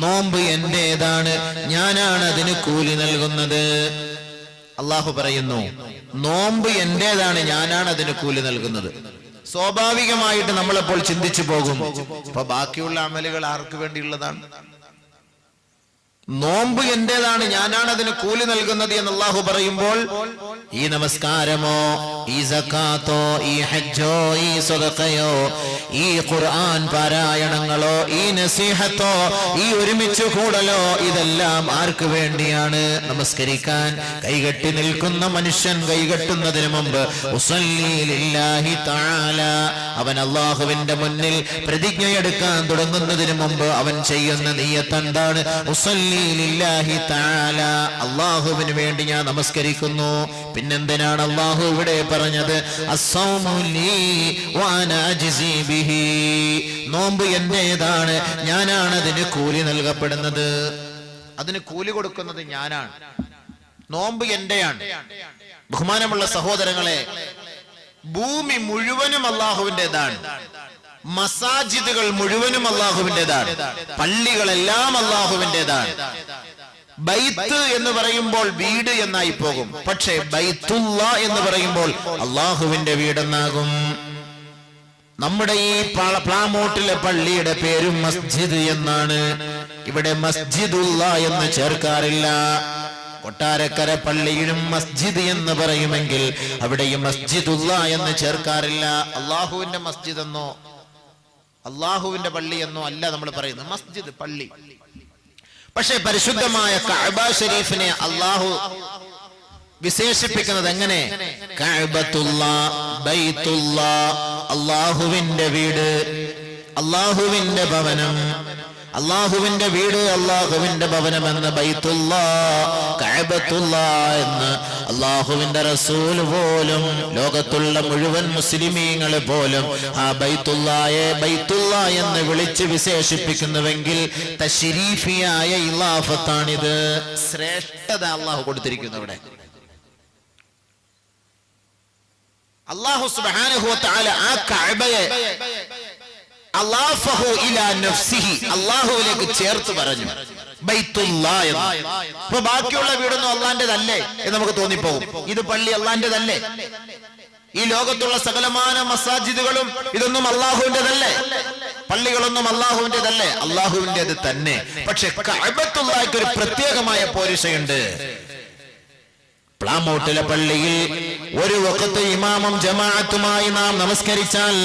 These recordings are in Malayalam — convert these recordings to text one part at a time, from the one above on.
നോമ്പ് എന്റേതാണ്, ഞാനാണ് അതിന് കൂലി നൽകുന്നത്. അള്ളാഹു പറയുന്നു, നോമ്പ് എന്റേതാണ്, ഞാനാണ് അതിന് കൂലി നൽകുന്നത്. സ്വാഭാവികമായിട്ട് നമ്മളെപ്പോൾ ചിന്തിച്ചു പോകും, അപ്പൊ ബാക്കിയുള്ള അമലുകൾ ആർക്ക് വേണ്ടിയുള്ളതാണ്? നോമ്പ് എന്റേതാണ്, ഞാനാണ് അതിന് കൂലി നൽകുന്നത് എന്ന് അല്ലാഹു പറയുമ്പോൾ ഈ നമസ്കാരമോ, ഈ സക്കാത്തോ, ഈ ഹജ്ജോ, ഈ സദഖയോ, ഈ ഖുർആൻ പാരായണങ്ങളോ, ഈ നസീഹത്തോ, ഈ ഒരുമിച്ച് കൂടലോ, ഇതെല്ലാം ആർക്ക് വേണ്ടിയാണ്? നമസ്കരിക്കാൻ കൈകെട്ടി നിൽക്കുന്ന മനുഷ്യൻ കൈകെട്ടുന്നതിന് മുമ്പ് ഉസല്ലി ലില്ലാഹി തആല, അവൻ അല്ലാഹുവിന്റെ മുന്നിൽ പ്രതിജ്ഞയെടുക്കാൻ തുടങ്ങുന്നതിന് മുമ്പ് അവൻ ചെയ്യുന്ന നിയ്യത്ത് എന്താണ്? ഉസല്ലി ലില്ലാഹി തആല, അല്ലാഹുവിന് വേണ്ടി ഞാൻ നമസ്കരിക്കുന്നു. പിന്നെന്തിനാണ് അല്ലാഹു ഇവിടെ പറഞ്ഞത്? അസ്സൗമു ലീ വഅനാ അജ്സി ബിഹി, നോമ്പ് എന്റേതാണ്, ഞാനാണ് അതിന് കൂലി നൽകപ്പെടുന്നത്, അതിന് കൂലി കൊടുക്കുന്നത് ഞാനാണ്. നോമ്പ് എന്റെയാണ്. ബഹുമാനമുള്ള സഹോദരങ്ങളെ, ഭൂമി മുഴുവനും അല്ലാഹുവിൻ്റെതാണ്, മസാജിദുകൾ മുഴുവനും അല്ലാഹുവിൻ്റെതാണ്, പള്ളികളെല്ലാം അല്ലാഹുവിൻ്റെതാണ്. ബൈത്ത് എന്ന് പറയുമ്പോൾ വീട് എന്നായി പോകും, പക്ഷേ ബൈത്തുള്ള എന്ന് പറയുമ്പോൾ അല്ലാഹുവിന്റെ വീടെന്നാകും. നമ്മുടെ ഈ പ്ലാമോട്ടിലെ പള്ളിയുടെ പേരും മസ്ജിദ് എന്നാണ്. ഇവിടെ മസ്ജിദുള്ള എന്ന് ചേർക്കാറില്ല. കൊട്ടാരക്കര പള്ളിയിലും മസ്ജിദ് എന്ന് പറയുമെങ്കിൽ അവിടെയും മസ്ജിദുള്ള എന്ന് ചേർക്കാറില്ല. അള്ളാഹുവിന്റെ മസ്ജിദ് എന്നോ അള്ളാഹുവിന്റെ പള്ളി എന്നോ അല്ല നമ്മൾ പറയുന്നത്, മസ്ജിദ് പള്ളി. പക്ഷെ പരിശുദ്ധമായ കഅബ ശരീഫിനെ അള്ളാഹു വിശേഷിപ്പിക്കുന്നത് എങ്ങനെ? കഅബത്തുല്ലാ, ബൈത്തുല്ലാ, അള്ളാഹുവിന്റെ വീട്, അള്ളാഹുവിന്റെ ഭവനം, അള്ളാഹുവിന്റെ വീട്, അള്ളാഹുവിന്റെ ഭവനം എന്ന് ബൈത്തുല്ലാ, കഅബത്തുല്ലാ എന്ന് അള്ളാഹുവിന്റെ റസൂൽ പോലും ലോകത്തുള്ള മുഴുവൻ മുസ്ലിമീങ്ങളെ പോലും ആ ബൈത്തുല്ലായെ ബൈത്തുല്ലാ എന്ന് വിളിച്ച് വിശേഷിപ്പിക്കുന്നുവെങ്കിൽ തശ്രീഫിയായ ഇലാഫത്താണിത്. ശ്രേഷ്ഠത അള്ളാഹു കൊടുത്തിരിക്കുന്നു ഇവിടെ. അല്ലാഹു സുബ്ഹാനഹു വ തആല ആ കഅബയെ അല്ലാഫഹു ഇലാ നഫ്സിഹി, അല്ലാഹുവിലേക്ക് ചേർത്ത് പറഞ്ഞു ബൈത്തുല്ലാ എന്ന്. അപ്പൊ ബാക്കിയുള്ള വീടൊന്നും അള്ളാന്റേതല്ലേ എന്ന് നമുക്ക് തോന്നിപ്പോകും. ഇത് പള്ളി അള്ളാന്റേതല്ലേ? ഈ ലോകത്തുള്ള സകലമാന മസാജിദുകളും ഇതൊന്നും അള്ളാഹുവിന്റേതല്ലേ? പള്ളികളൊന്നും അള്ളാഹുവിന്റേതല്ലേ? അള്ളാഹുവിന്റേത് തന്നെ. പക്ഷെ കഅബത്തുല്ലാഹിക്ക് ഒരു പ്രത്യേകമായ പോരിശയുണ്ട്. പ്ലാമോട്ടിലെ പള്ളിയിൽ ഒരു വഖത്ത് ഇമാമും ജമാഅത്തുമായി നാം നമസ്കരിച്ചാൽ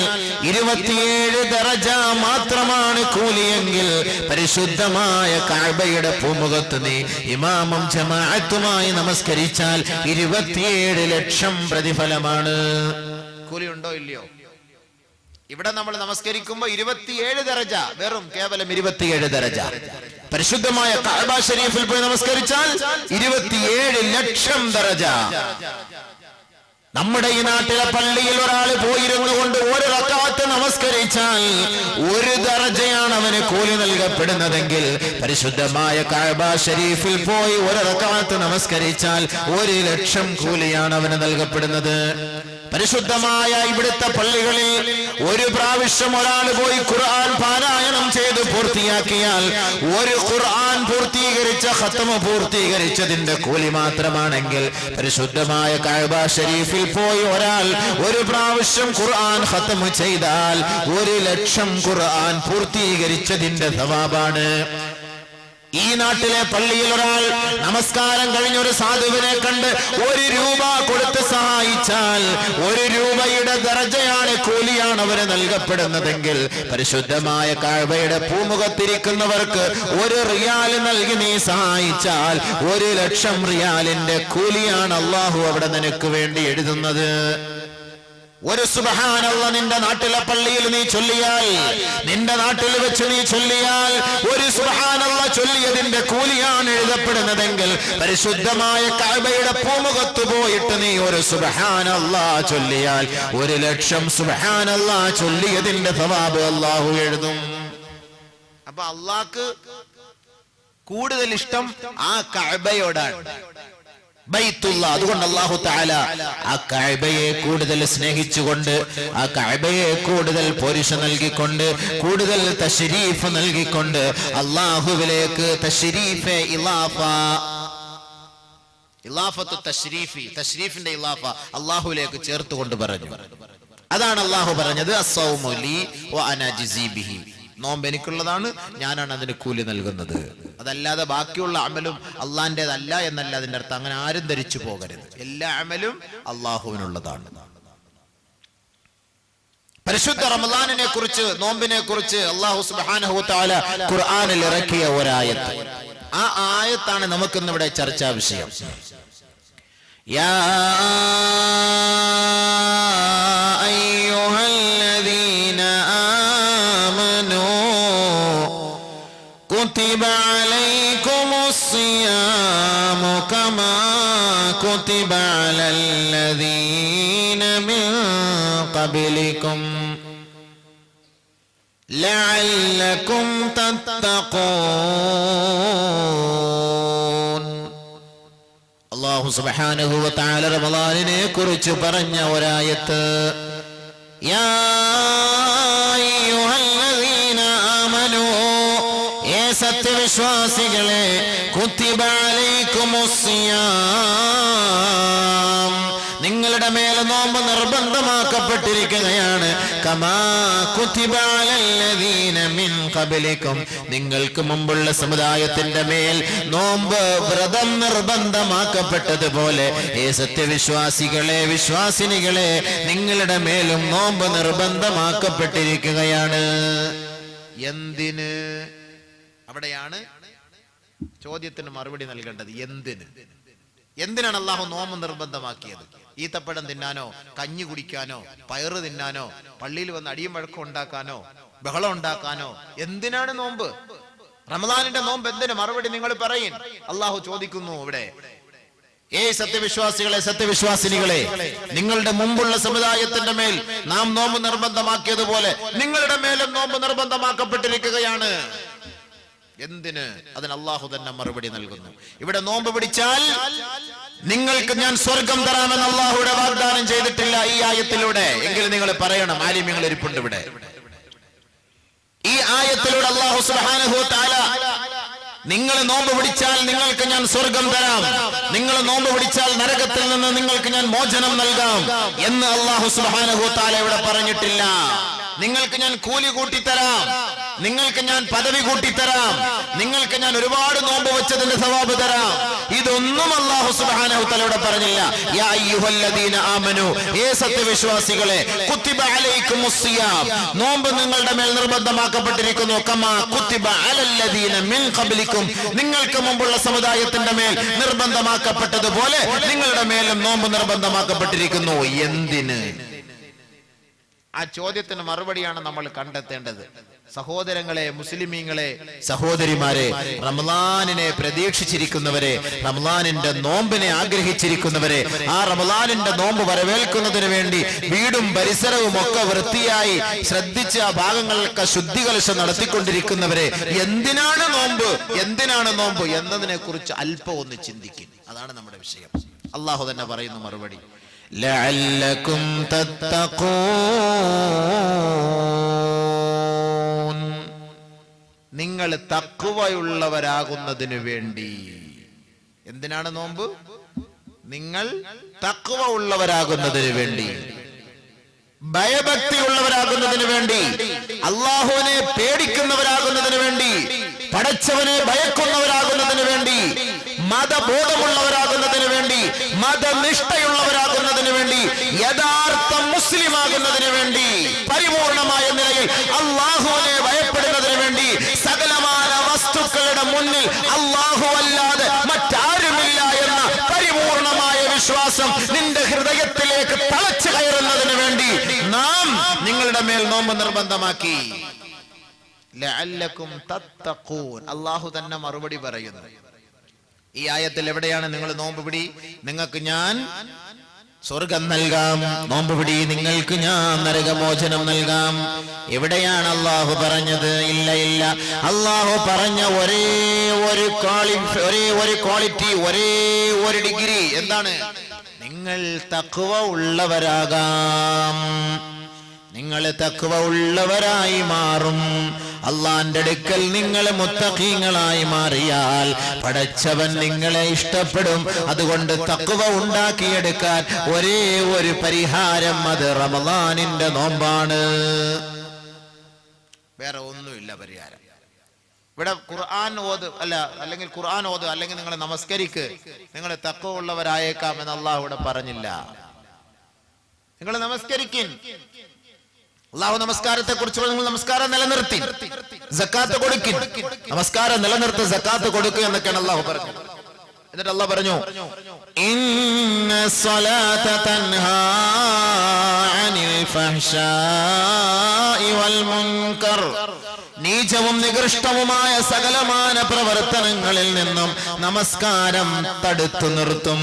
27 ദറജ മാത്രമാണ് കൂലിയെങ്കിൽ പരിശുദ്ധമായ കഅബയുടെ പൂമുഖത്ത് നീ ഇമാമും ജമാഅത്തുമായി നമസ്കരിച്ചാൽ 27 ലക്ഷം പ്രതിഫലമാണ്. കൂലിയുണ്ടോ ഇല്ലയോ? ഇവിടെ നമ്മൾ നമസ്കരിക്കുമ്പോ 27 ദറജ, വെറും കേവലം 27 ദറജ. പരിശുദ്ധമായ കഅബ ശരീഫിൽ പോയി നമസ്കരിച്ചാൽ 27 ലക്ഷം ദറജ. നമ്മുടെ ഈ നാട്ടിലെ പള്ളിയിൽ ഒരാൾ പോയിരുന്നു കൊണ്ട് ഒരു റക്അത്ത് നമസ്കരിച്ചാൽ 1 ദറജയാണ് അവന് കൂലി നൽകപ്പെടുന്നതെങ്കിൽ പരിശുദ്ധമായ കഅബ ശരീഫിൽ പോയി 1 റക്അത്ത് നമസ്കരിച്ചാൽ 1 ലക്ഷം കൂലിയാണ് അവന് നൽകപ്പെടുന്നത്. പരിശുദ്ധമായ ഇവിടുത്തെ പള്ളികളിൽ ഒരു പ്രാവശ്യം ഒരാൾ പോയി ഖുർആൻ പാരായണം ചെയ്ത് പൂർത്തിയാക്കിയാൽ ഒരു ഖുർആൻ പൂർത്തീകരിച്ച ഖത്മ പൂർത്തീകരിച്ചതിന്റെ കൂലി മാത്രമാണെങ്കിൽ പരിശുദ്ധമായ കഅബ ശരീഫിൽ പോയി ഒരാൾ ഒരു പ്രാവശ്യം ഖുർആൻ ഖത്മ ചെയ്താൽ 1 ലക്ഷം ഖുർആൻ പൂർത്തീകരിച്ചതിന്റെ സവാബാണ്. ഈ നാട്ടിലെ പള്ളിയിൽ ഒരാൾ നമസ്കാരം കഴിഞ്ഞൊരു സാധുവിനെ കണ്ട് 1 രൂപ കൊടുത്ത് സഹായിച്ചാൽ 1 രൂപയുടെ ദറജയാണ്, കൂലിയാണ് അവന് നൽകപ്പെടുന്നതെങ്കിൽ പരിശുദ്ധമായ കഅബയുടെ പൂമുഖത്തിരിക്കുന്നവർക്ക് 1 റിയാൽ നൽകി നീ സഹായിച്ചാൽ 1 ലക്ഷം റിയാലിന്റെ കൂലിയാണ് അല്ലാഹു അവിടെ നിനക്ക് വേണ്ടി എഴുതുന്നത്. ഒരു സുബ്ഹാനല്ലാഹ് നിന്റെ നാട്ടിലെ പള്ളിയിൽ നീ ചൊല്ലിയാൽ, നിന്റെ നാട്ടിൽ വെച്ച് നീ ചൊല്ലിയാൽ, ഒരു സുബ്ഹാനല്ലാഹ് ചൊല്ലിയതിന്റെ കൂലിയാണ് എഴുതപ്പെടുന്നതെങ്കിൽ പരിശുദ്ധമായ കഅബയുടെ പൂമുഖത്ത് പോയിട്ട് നീ ഒരു സുബ്ഹാനല്ലാഹ് ചൊല്ലിയാൽ 1 ലക്ഷം സുബ്ഹാനല്ലാഹ് ചൊല്ലിയതിന്റെ സവാബ് അല്ലാഹു എഴുതും. അപ്പൊ അല്ലാഹ്ക്ക് കൂടുതൽ ഇഷ്ടം ആ കഅബയോടാണ്. ബൈത്തുള്ള. അതുകൊണ്ട് അല്ലാഹു തആല ആ കഅബയെ കൂടുതൽ സ്നേഹിച്ചുകൊണ്ട്, ആ കഅബയെ കൂടുതൽ പോരിശ നൽകിക്കൊണ്ട്, കൂടുതൽ തശ്രീഫ് നൽകിക്കൊണ്ട് അല്ലാഹുവിലേക്ക് തശ്രീഫ് ഇലാഫത്തു തശ്രീഫി, തശ്രീഫിന്റെ ഇലാഫ അല്ലാഹുവിലേക്ക് ചേർത്തുകൊണ്ട് പറഞ്ഞു. അതാണ് അല്ലാഹു പറഞ്ഞത് അസ്സൗമു ലീ വ അനാ ജിസീ ബിഹി. നോമ്പ് എനിക്കുള്ളതാണ്, ഞാനാണ് അതിന് കൂലി നൽകുന്നത്. അതല്ലാതെ ബാക്കിയുള്ള അമലും അള്ളാന്റേതല്ല എന്നല്ല അതിന്റെ അർത്ഥം. അങ്ങനെ ആരും ധരിച്ചു പോകരുത്. എല്ലാ അമലും അള്ളാഹുവിനുള്ളതാണ്. പരിശുദ്ധ റമളാനിനെ കുറിച്ച്, നോമ്പിനെ കുറിച്ച് അല്ലാഹു സുബ്ഹാനഹു വ തആല ഖുർആനിൽ ഇറക്കിയ ഒരായത്ത്. ആ ആയത്താണ് നമുക്കിന്ന് ഇവിടെ ചർച്ചാ വിഷയം. യാ അയ്യുഹല്ലദീന ആമനൂ കുതിബ അലൈക്കുമുസ് സിയാമു കമാ കുതിബ അലല്ലദീന മിൻ ഖബ്ലികും ലഅല്ലകും തത്തഖൂൻ. അല്ലാഹു സുബ്ഹാനഹു വ തആല റമളാനിനെ കുറിച്ച് പറഞ്ഞ ഒരായത്ത്. യാ അയ്യുഹല്ലദീന ആമനൂ, ഏ സത്യവിശ്വാസികളെ, കുതിബ അലൈക്കുമുസ് സിയാം, നിങ്ങളുടെ മേൽ നോമ്പ് നിർബന്ധമാക്കപ്പെട്ടിരിക്കുകയാണ്. കമാ കുതിബ അലല്ലദീന മിൻ ഖബ്ലികും, നിങ്ങൾക്ക് മുമ്പുള്ള സമുദായത്തിന്റെ മേൽ നോമ്പ് വ്രതം നിർബന്ധമാക്കപ്പെട്ടതുപോലെ ഏ സത്യവിശ്വാസികളെ, വിശ്വാസിനികളെ, നിങ്ങളുടെ മേലും നോമ്പ് നിർബന്ധമാക്കപ്പെട്ടിരിക്കുകയാണ്. എന്തിന്? അവിടെയാണ് ചോദ്യത്തിന് മറുപടി നൽകേണ്ടത്. എന്തിന്? എന്തിനാണ് അല്ലാഹു നോമ്പ് നിർബന്ധമാക്കിയത്? ഈത്തപ്പഴം തിന്നാനോ, കഞ്ഞി കുടിക്കാനോ, പയറ് തിന്നാനോ, പള്ളിയിൽ വന്ന് അടിയും വഴക്കം ഉണ്ടാക്കാനോ, ബഹളം ഉണ്ടാക്കാനോ? എന്തിനാണ് നോമ്പ്? റമളാനിന്റെ നോമ്പ് എന്തിന്? മറുപടി നിങ്ങൾ പറയും. അല്ലാഹു ചോദിക്കുന്നു ഇവിടെ, ഏ സത്യവിശ്വാസികളെ, സത്യവിശ്വാസിനികളെ, നിങ്ങളുടെ മുമ്പുള്ള സമുദായത്തിന്റെ മേൽ നാം നോമ്പ് നിർബന്ധമാക്കിയതുപോലെ നിങ്ങളുടെ മേലും നോമ്പ് നിർബന്ധമാക്കപ്പെട്ടിരിക്കുകയാണ്. എന്തിന്? അതിന് അല്ലാഹു തന്നെ മറുപടി നൽകുന്നു. ഇവിടെ നോമ്പ് പിടിച്ചാൽ നിങ്ങൾക്ക് ഞാൻ സ്വർഗം തരാമെന്ന് അല്ലാഹുവിടെ വാഗ്ദാനം ചെയ്തിട്ടില്ല ഈ ആയത്തിലൂടെ. എങ്കിലും നിങ്ങൾ പറയണം. ആലിമ്യങ്ങൾ ഇരിപ്പുണ്ട് ഇവിടെ. ഈ ആയത്തിലൂടെ അല്ലാഹു സുബ്ഹാനഹു വ തആല നിങ്ങൾ നോമ്പ് പിടിച്ചാൽ നിങ്ങൾക്ക് ഞാൻ സ്വർഗം തരാം, നിങ്ങൾ നോമ്പ് പിടിച്ചാൽ നരകത്തിൽ നിന്ന് നിങ്ങൾക്ക് ഞാൻ മോചനം നൽകാം എന്ന് അല്ലാഹു സുബ്ഹാനഹു വ തആല ഇവിടെ പറഞ്ഞിട്ടില്ല. നിങ്ങൾക്ക് ഞാൻ കൂലി കൂട്ടിത്തരാം, നിങ്ങൾക്ക് ഞാൻ പദവി കൂട്ടിത്തരാം, നിങ്ങൾക്ക് ഞാൻ ഒരുപാട് നോമ്പ് വെച്ചതിന്റെ സവാബ് തരാം, ഇതൊന്നും അല്ലാഹു സുബ്ഹാനഹു വ തആല ഇവിടെ പറഞ്ഞില്ല. യാ അയ്യുഹല്ലദീന ആമനു, ഏ സത്യവിശ്വാസികളെ, കുതിബ അലൈക്കുമുസ് സിയാം, നോമ്പ് നിങ്ങളുടെ മേൽ നിർബന്ധമാക്കപ്പെട്ടിരിക്കുന്നു. കമാ കുതിബ അലല്ലദീന മിൻ ഖബ്ലികും, നിങ്ങൾക്ക് മുമ്പുള്ള സമുദായത്തിന്റെ മേൽ നിർബന്ധമാക്കപ്പെട്ടതുപോലെ നിങ്ങളുടെ മേലും നോമ്പ് നിർബന്ധമാക്കപ്പെട്ടിരിക്കുന്നു. എന്തിന്? ആ ചോദ്യത്തിന് മറുപടിയാണ് നമ്മൾ കണ്ടെത്തേണ്ടത്. സഹോദരങ്ങളെ, മുസ്ലിമീങ്ങളെ, സഹോദരിമാരെ, റമളാനിനെ പ്രതീക്ഷിച്ചിരിക്കുന്നവരെ, റമളാനിന്റെ നോമ്പിനെ ആഗ്രഹിച്ചിരിക്കുന്നവരെ, ആ റമളാനിന്റെ നോമ്പ് വരവേൽക്കുന്നതിന് വേണ്ടി വീടും പരിസരവും ഒക്കെ വൃത്തിയായി ശ്രദ്ധിച്ച് ആ ഭാഗങ്ങളൊക്കെ ശുദ്ധികലശം നടത്തിക്കൊണ്ടിരിക്കുന്നവരെ, എന്തിനാണ് നോമ്പ്, എന്തിനാണ് നോമ്പ് എന്നതിനെ കുറിച്ച് അല്പം ഒന്ന് ചിന്തിക്കും. അതാണ് നമ്മുടെ വിഷയം. അല്ലാഹു തന്നെ പറയുന്നു മറുപടി. ലഅല്ലകും തത്തഖൂൻ, നിങ്ങൾ തഖ്വയുള്ളവരാകുന്നതിനു വേണ്ടി. എന്തിനാണ് നോമ്പ്? നിങ്ങൾ തഖ്വ ഉള്ളവരാകുന്നതിന് വേണ്ടി, ഭയഭക്തിയുള്ളവരാകുന്നതിന് വേണ്ടി, അല്ലാഹുവിനെ പേടിക്കുന്നവരാകുന്നതിന് വേണ്ടി, പടച്ചവനെ ഭയക്കുന്നവരാകുന്നതിന് വേണ്ടി, മതബോധമുള്ളവരാകുന്നതിന് വേണ്ടി, മതനിഷ്ഠയുള്ളവരാകുന്നതിന് വേണ്ടി, യഥാർത്ഥ മുസ്ലിം ആകുന്നതിന് വേണ്ടി, പരിപൂർണമായ നിലയിൽ അല്ലാഹുവിനെ ഭയപ്പെടുന്നതിന് വേണ്ടി, സകലമായ വസ്തുക്കളുടെ മുന്നിൽ അല്ലാഹു അല്ലാതെ മറ്റാരുമില്ല എന്ന പരിപൂർണമായ വിശ്വാസം നിന്റെ ഹൃദയത്തിലേക്ക് തളച്ചു കയറുന്നതിന് വേണ്ടി നാം നിങ്ങളുടെ മേൽ നോമ്പ് നിർബന്ധമാക്കി. ലഅല്ലകും തത്തഖൂൻ, അല്ലാഹു തന്നെ മറുപടി പറയുന്നു. ഈ ആയത്തിൽ എവിടെയാണ് നിങ്ങൾ നോമ്പ് പിടി, നിങ്ങൾക്ക് ഞാൻ സ്വർഗം നൽകാം, നോമ്പ് പിടി നിങ്ങൾക്ക് ഞാൻ നരകമോചനം നൽകാം. എവിടെയാണ് അള്ളാഹു പറഞ്ഞത്? ഇല്ല. അള്ളാഹു പറഞ്ഞ ഒരേ ഒരു ക്വാളിറ്റി, ഒരേ ഒരു ഡിഗ്രി എന്താണ്? നിങ്ങൾ തഖ്വ ഉള്ളവരാകാം, നിങ്ങൾ തഖ്വ ഉള്ളവരായി മാറും. അള്ളാന്റെ അടുക്കൽ നിങ്ങൾ മുത്തഖീങ്ങളായി മാറിയാൽ പടച്ചവൻ നിങ്ങളെ ഇഷ്ടപ്പെടും. അതുകൊണ്ട് തഖ്വ ഉണ്ടാക്കിയെടുക്കാൻ ഒരേ ഒരു പരിഹാരം, അത് റമളാനിന്റെ നോമ്പാണ്. വേറെ ഒന്നുമില്ല പരിഹാരം. ഇവിടെ ഖുർആൻ ഓത് അല്ലെങ്കിൽ ഖുർആൻ ഓത് അല്ലെങ്കിൽ നിങ്ങൾ നമസ്കരിക്ക്, നിങ്ങൾ തഖ്വ ഉള്ളവരായേക്കാം എന്ന് അള്ളാഹു ഇവിടെ പറഞ്ഞില്ല. നിങ്ങൾ നമസ്കരിക്കും. അള്ളാഹു നമസ്കാരത്തെ കുറിച്ച് നിങ്ങൾ നമസ്കാരം നിലനിർത്തി, സക്കാത്ത് കൊടുക്കും. നമസ്കാരം നിലനിർത്തി സക്കാത്ത് കൊടുക്കുക എന്നൊക്കെയാണ് അള്ളാഹു പറഞ്ഞത്. എന്നിട്ട് അള്ളാഹു പറഞ്ഞു, ഇന്ന സ്വലാത തൻഹാ അനിൽ ഫഹ്ശാഇ വൽ മുൻകർ. നീചവും നികൃഷ്ടവുമായ സകലമാന പ്രവർത്തനങ്ങളിൽ നിന്നും നമസ്കാരം തടുത്തു നിർത്തും.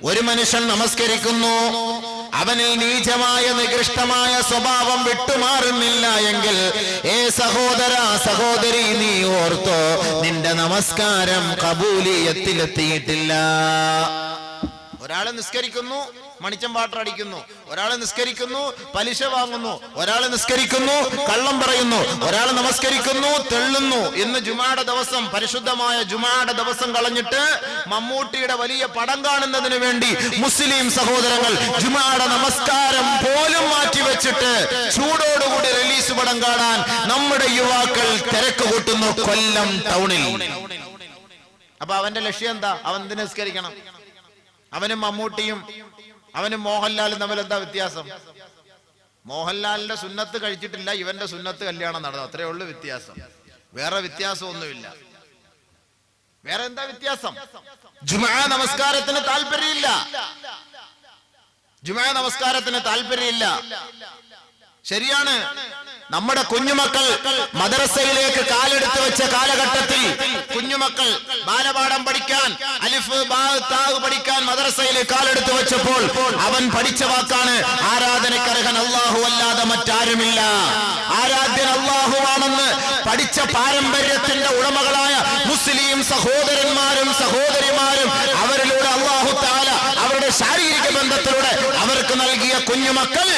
ഒരു മനുഷ്യൻ നമസ്കരിക്കുന്നു, അവനിൽ നീചമായ നികൃഷ്ടമായ സ്വഭാവം വിട്ടുമാറുന്നില്ല എങ്കിൽ, സഹോദര സഹോദരി, നീ ഓർത്തോ, നിന്റെ നമസ്കാരം കബൂലിയത്തിലെത്തിയിട്ടില്ല. ഒരാള് നിസ്കരിക്കുന്നു, മണിച്ചം വാട്ടർ അടിക്കുന്നു, ഒരാള് നിസ്കരിക്കുന്നു, പലിശ വാങ്ങുന്നു, ഒരാള് നിസ്കരിക്കുന്നു, കള്ളം പറയുന്നു, ഒരാള് നമസ്കരിക്കുന്നു, തെള്ളുന്നു. ഇന്ന് ജുമാടെ ദിവസം, പരിശുദ്ധമായ ജുമാടെ ദിവസം കളഞ്ഞിട്ട് മമ്മൂട്ടിയുടെ വലിയ പടം കാണുന്നതിന് വേണ്ടി മുസ്ലിം സഹോദരങ്ങൾ ജുമാടെ നമസ്കാരം പോലും മാറ്റിവെച്ചിട്ട് ചൂടോടുകൂടി റിലീസ് പടം കാണാൻ നമ്മുടെ യുവാക്കൾ തിരക്ക് കൂട്ടുന്നു കൊല്ലം ടൗണിൽ. അപ്പൊ അവന്റെ ലക്ഷ്യം എന്താ? അവൻ എന്തിനു നിസ്കരിക്കണം? അവനും മമ്മൂട്ടിയും അവനും മോഹൻലാലും തമ്മിൽ എന്താ വ്യത്യാസം? മോഹൻലാലിന്റെ സുന്നത്ത് കഴിച്ചിട്ടില്ല, ഇവന്റെ സുന്നത്ത് കല്യാണം നടന്നു, അത്രേ ഉള്ളു വ്യത്യാസം. വേറെ വ്യത്യാസമൊന്നുമില്ല. വേറെ എന്താ വ്യത്യാസം? ജുമാ നമസ്കാരത്തിന് താല്പര്യമില്ല, ജുമാ നമസ്കാരത്തിന് താല്പര്യമില്ല. ശരിയാണ്, നമ്മുടെ കുഞ്ഞുമക്കൾ മദ്രസയിലേക്ക് കാലെടുത്ത് വെച്ച കാലഘട്ടത്തിൽ കുഞ്ഞുമക്കൾ ബാലപാഠം പഠിക്കാൻ, അലിഫ് ബാ താ പഠിക്കാൻ മദ്രസയിലേക്ക് കാലെടുത്ത് വെച്ചപ്പോൾ അവൻ പഠിച്ച വാക്കാണ്, ആരാധനക്കർഹൻ അല്ലാഹു അല്ലാതെ മറ്റാരുമില്ല, ആരാധ്യൻ അല്ലാഹുവാണെന്ന് പഠിച്ച പാരമ്പര്യത്തിന്റെ ഉടമകളായ മുസ്ലിം സഹോദരന്മാരും സഹോദരിമാരും അവരിലൂടെ അല്ലാഹു തആല അവരുടെ ശാരീരിക ബന്ധത്തിലൂടെ അവർക്ക് നൽകിയ കുഞ്ഞുമക്കൾ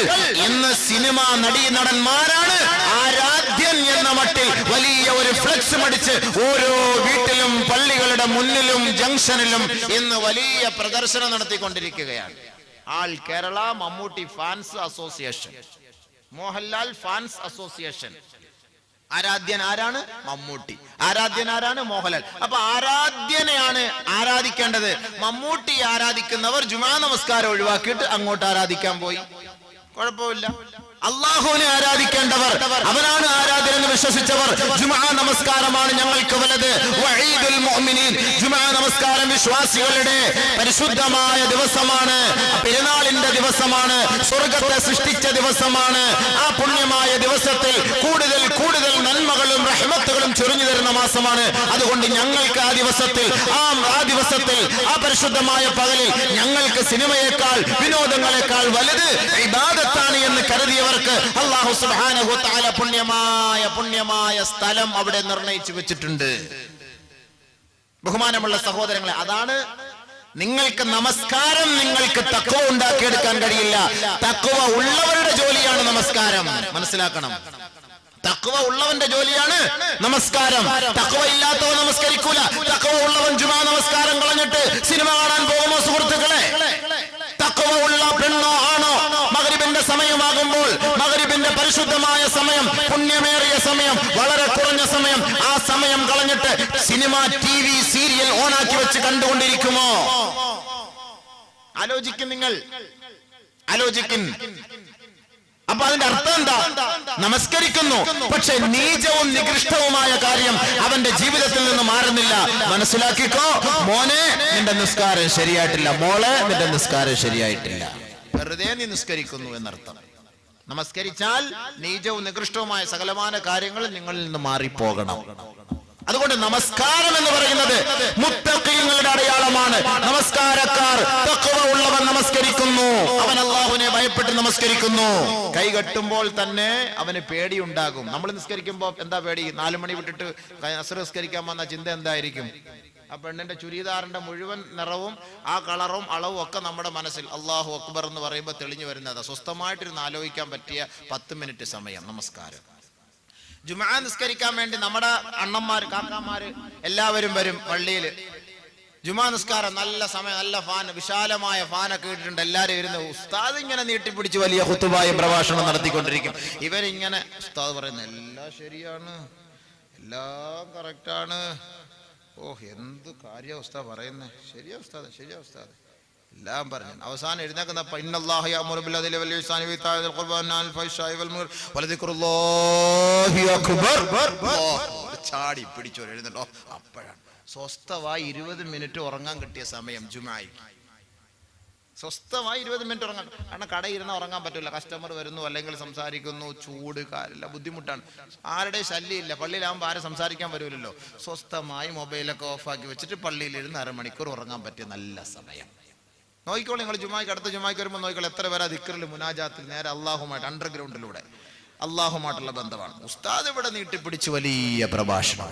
ഇന്ന് സിനിമ നടീനടന്മാരാണ്. ആരാധ്യൻ എന്ന മട്ടിൽ വലിയ ഒരു ഫ്ലെക്സ് അടിച്ച് ഓരോ വീട്ടിലും പള്ളികളുടെ മുന്നിലും ജംഗ്ഷനിലും ഇന്ന് വലിയ പ്രദർശനം നടത്തിക്കൊണ്ടിരിക്കുകയാണ്. All Kerala Mammootty fans association, Mohanlal fans association. ആരാധ്യൻ ആരാണ്? മമ്മൂട്ടി. ആരാധ്യൻ ആരാണ്? മോഹൻലാൽ. അപ്പൊ ആരാധ്യനെയാണ് ആരാധിക്കേണ്ടത്. മമ്മൂട്ടി ആരാധിക്കുന്നവർ ജുമാ നമസ്കാരം ഒഴിവാക്കിയിട്ട് അങ്ങോട്ട് ആരാധിക്കാൻ പോയി, കുഴപ്പമില്ല. അള്ളാഹുവിനെ ആരാധിക്കേണ്ടവർ, അവനാണ് ആരാധന എന്ന് വിശ്വസിച്ചവർ, ജുമാ നമസ്കാരമാണ് ഞങ്ങൾക്ക് വലുത്. വഈദുൽ മുഅ്മിനീൻ, ജുമാ നമസ്കാരം വിശ്വാസികളുടെ പരിശുദ്ധമായ ദിവസമാണ്, പെരുന്നാളിന്റെ ദിവസമാണ്, സ്വർഗത്തെ സൃഷ്ടിച്ച ദിവസമാണ്. ആ പുണ്യമായ ദിവസത്തിൽ കൂടുതൽ കൂടുതൽ നന്മകളും റഹ്മത്തുകളും ചൊരിഞ്ഞു തരുന്ന മാസമാണ്. അതുകൊണ്ട് ഞങ്ങൾക്ക് ആ ദിവസത്തിൽ ആ പരിശുദ്ധമായ പകലിൽ ഞങ്ങൾക്ക് സിനിമയേക്കാൾ വിനോദങ്ങളെക്കാൾ വലുത് ഇബാദത്താണ് എന്ന് കരുതിയവർക്ക് അല്ലാഹു സുബ്ഹാനഹു വ തആല പുണ്യമായ സ്ഥലം അവിടെ നിർണയിച്ചു വെച്ചിട്ടുണ്ട്. ബഹുമാനമുള്ള സഹോദരങ്ങളെ, അതാണ് നിങ്ങൾക്ക് നമസ്കാരം, നിങ്ങൾക്ക് തഖ്വ ഉണ്ടാക്കിയെടുക്കാൻ കഴിയില്ല. തഖ്വ ഉള്ളവരുടെ ജോലിയാണ് നമസ്കാരം, മനസ്സിലാക്കണം. തഖ്വ ഉള്ളവന്റെ ജോലിയാണ് നമസ്കാരം. തഖ്വ ഇല്ലാത്തവൻ നമസ്കരിക്കൂല. തഖ്വ ഉള്ളവൻ ജുമാ നമസ്കാരം കളഞ്ഞിട്ട് സിനിമ കാണാൻ പോകുമോ സുഹൃത്തുക്കളെ? തഖ്വ ഉള്ള പെണ്ണോ ആണോ മഗ്രിബിന്റെ സമയമാകുമ്പോൾ, മഗ്രിബിന്റെ പരിശുദ്ധമായ സമയം, പുണ്യമേറിയ സമയം, വളരെ കുറഞ്ഞ സമയം, ആ സമയം കളഞ്ഞിട്ട് സിനിമ, TV, സീരിയൽ ഓണാക്കി വെച്ച് കണ്ടുകൊണ്ടിരിക്കുമോ? ആലോചിക്കും, നിങ്ങൾ ആലോചിക്കും. അപ്പൊ അതിന്റെ അർത്ഥം എന്താ? നമസ്കരിക്കുന്നു, പക്ഷെ നീചവും നികൃഷ്ടവുമായ കാര്യം അവന്റെ ജീവിതത്തിൽ നിന്ന് മാറുന്നില്ല. മനസ്സിലാക്കിക്കോ മോനെ, നിന്റെ നിസ്കാരം ശരിയായിട്ടില്ല, മോളെ നിന്റെ നിസ്കാരം ശരിയായിട്ടില്ല. വെറുതെ നീ നിസ്കരിക്കുന്നു എന്നർത്ഥം. നമസ്കരിച്ചാൽ നീചവും നികൃഷ്ടവുമായ സകലമാന കാര്യങ്ങൾ നിങ്ങളിൽ നിന്ന് മാറിപ്പോകണം. അതുകൊണ്ട് നമസ്കാരം എന്ന് പറയുന്നത് മുത്തഖീങ്ങളുടെ അടയാളമാണ്. നമസ്കാരക്കാർ തഖ്വ ഉള്ളവൻ നമസ്കരിക്കുന്നു, അവൻ അല്ലാഹുവിനെ ഭയപ്പെട്ട് നമസ്കരിക്കുന്നു. കൈകെട്ടുമ്പോൾ തന്നെ അവന് പേടിയുണ്ടാകും. നമ്മൾ നിസ്കരിക്കുമ്പോൾ എന്താ പേടി? 4 മണി വിട്ടിട്ട് അസ്ർ നിസ്കരിക്കാൻ വന്ന ചിന്ത എന്തായിരിക്കും? ആ പെണ്ണിന്റെ ചുരിദാറിന്റെ മുഴുവൻ നിറവും ആ കളറും അളവും ഒക്കെ നമ്മുടെ മനസ്സിൽ അല്ലാഹു അക്ബർ എന്ന് പറയുമ്പോൾ തെളിഞ്ഞു വരുന്നത്. സ്വസ്ഥമായിട്ടിരുന്ന് ആലോചിക്കാൻ പറ്റിയ 10 മിനിറ്റ് സമയം നമസ്കാരം. ജുമാ നിസ്കരിക്കാൻ വേണ്ടി നമ്മുടെ അണ്ണന്മാര് കാക്കാമാര് എല്ലാവരും വരും പള്ളിയിൽ. ജുമാ നിസ്കാരം നല്ല സമയം, നല്ല ഫാൻ, വിശാലമായ ഫാനൊക്കെ ഇട്ടിട്ടുണ്ട്. എല്ലാവരും ഇരുന്ന് ഉസ്താദ് ഇങ്ങനെ നീട്ടിപ്പിടിച്ച് വലിയ ഖുതുബായും പ്രഭാഷണം നടത്തിക്കൊണ്ടിരിക്കും. ഇവരിങ്ങനെ ഉസ്താദ് പറയുന്നത് എല്ലാം ശരിയാണ്, എല്ലാം കറക്റ്റാണ്. എന്ത് കാര്യ ഉസ്താദ് പറയുന്നത്? ശരിയാ ഉസ്താദ്, ശരിയാ ഉസ്താദ് എല്ലാം പറഞ്ഞു. അവസാനം എഴുന്നേക്കുന്നപ്പോ ചാടി പിടിച്ചോ എഴുന്നല്ലോ. അപ്പോഴാണ് സ്വസ്ഥമായി 20 മിനിറ്റ് ഉറങ്ങാൻ കിട്ടിയ സമയം. ജുമായിക്ക് സ്വസ്ഥമായി 20 മിനിറ്റ് ഉറങ്ങാൻ. കാരണം കടയിരുന്ന് ഉറങ്ങാൻ പറ്റില്ല, കസ്റ്റമർ വരുന്നു അല്ലെങ്കിൽ സംസാരിക്കുന്നു, ചൂട് കാലില്ല, ബുദ്ധിമുട്ടാണ്. ആരുടെ ശല്യമില്ല. പള്ളിയിലാകുമ്പോൾ ആരും സംസാരിക്കാൻ വരുമല്ലോ. സ്വസ്ഥമായി മൊബൈലൊക്കെ ഓഫാക്കി വെച്ചിട്ട് പള്ളിയിലിരുന്ന് 1/2 മണിക്കൂർ ഉറങ്ങാൻ പറ്റിയ നല്ല സമയം. നോക്കിക്കോളൂ നിങ്ങൾ. ജുമായ്ക്ക് അടുത്ത ജുമായ്ക്ക് വരുമ്പോൾ നോക്കിക്കോളൂ എത്ര പേരാ ദിക്റിൽ മുനാജാത്തിൽ നേരെ അള്ളാഹുമായിട്ട് അണ്ടർഗ്രൗണ്ടിലൂടെ അള്ളാഹുമായിട്ടുള്ള ബന്ധമാണ്. ഉസ്താദ് ഇവിടെ നീട്ടിപ്പിടിച്ച് വലിയ പ്രഭാഷണം.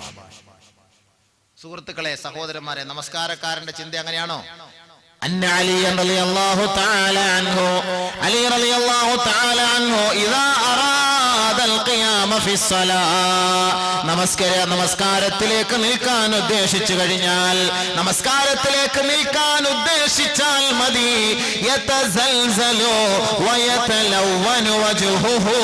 സുഹൃത്തുക്കളെ, സഹോദരന്മാരെ, നമസ്കാരക്കാരന്റെ ചിന്ത അങ്ങനെയാണോ? علي رضي الله تعالى عنه إذا أراد القيام في الصلاة നമസ്കാരത്തിലേക്ക് നിൽക്കാൻ ഉദ്ദേശിച്ചു കഴിഞ്ഞാൽ, നമസ്കാരത്തിലേക്ക് നിൽക്കാൻ ഉദ്ദേശിച്ചാൽ മതി. യതസൽസലു വയതലവ്വനു വജ്ഹുഹു.